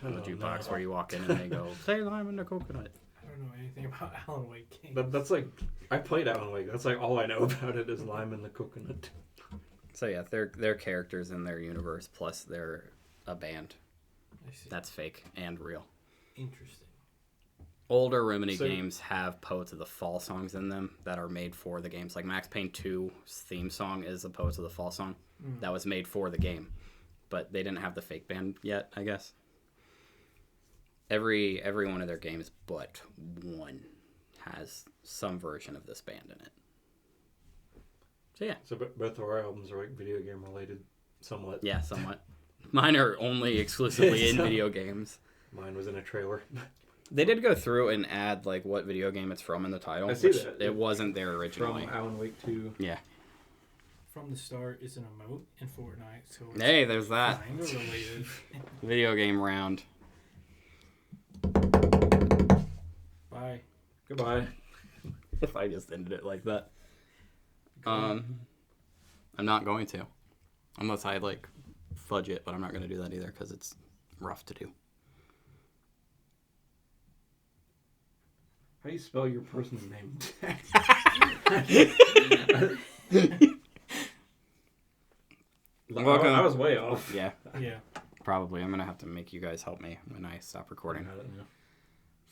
on the jukebox, where you walk in and they go, play Lime in the Coconut. I don't know anything about Alan Wake games. That's like, I played Alan Wake. That's like all I know about it is Lime in the Coconut. So yeah, they're characters in their universe, plus they're a band I see. that's fake and real. Interesting. older Remedy games have Poets of the Fall songs in them that are made for the games. Like Max Payne 2's theme song is a Poets of the Fall song that was made for the game. But they didn't have the fake band yet, I guess. Every one of their games but one has some version of this band in it. So yeah. So both of our albums are like video game related, somewhat. Yeah, somewhat. Mine are only exclusively in video games. Mine was in a trailer. They did go through and add like what video game it's from in the title. I see which that. It wasn't there originally. From Alan Wake 2. Yeah. From the start is an emote in Fortnite, so it's Hey, there's that. kind of related. Video game round. Bye. Goodbye. If I just ended it like that. I'm not going to. Unless I like fudge it, but I'm not going to do that either because it's rough to do. How do you spell your person's name? Welcome. I was way off. Yeah, Yeah. probably. I'm going to have to make you guys help me when I stop recording.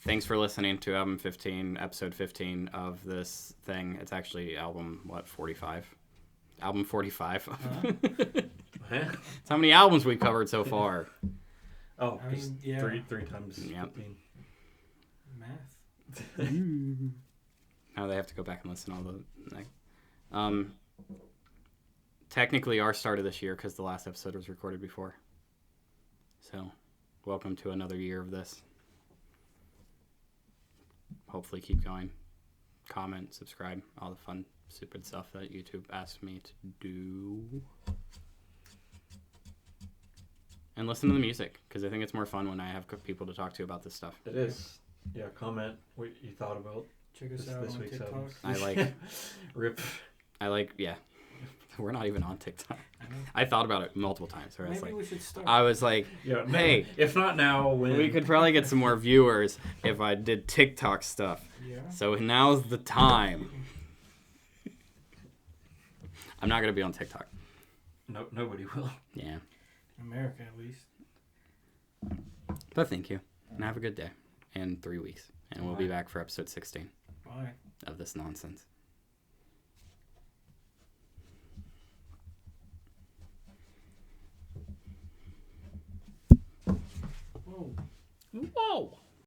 Thanks for listening to album 15, episode 15 of this thing. It's actually album, 45? Album 45. That's how many albums we've covered so far. Oh, I mean, yeah. three times Yep. 15. Math. Now they have to go back and listen to all the... technically our start of this year because the last episode was recorded before. So, welcome to another year of this. Hopefully keep going. Comment, subscribe, all the fun, stupid stuff that YouTube asked me to do. And listen to the music, because I think it's more fun when I have people to talk to about this stuff. It is. Yeah, comment what you thought about Check us this out on week's TikTok. album. I like... Rip. yeah. We're not even on TikTok. I know. I thought about it multiple times. Where Maybe we should start. I was like, Yeah, hey, if not now, when? we could probably get some more viewers if I did TikTok stuff. Yeah. So now's the time. I'm not going to be on TikTok. No, nobody will. Yeah. In America, at least. But thank you. And have a good day. In 3 weeks. And we'll be back for episode 16 Bye. of this nonsense. Whoa. Whoa!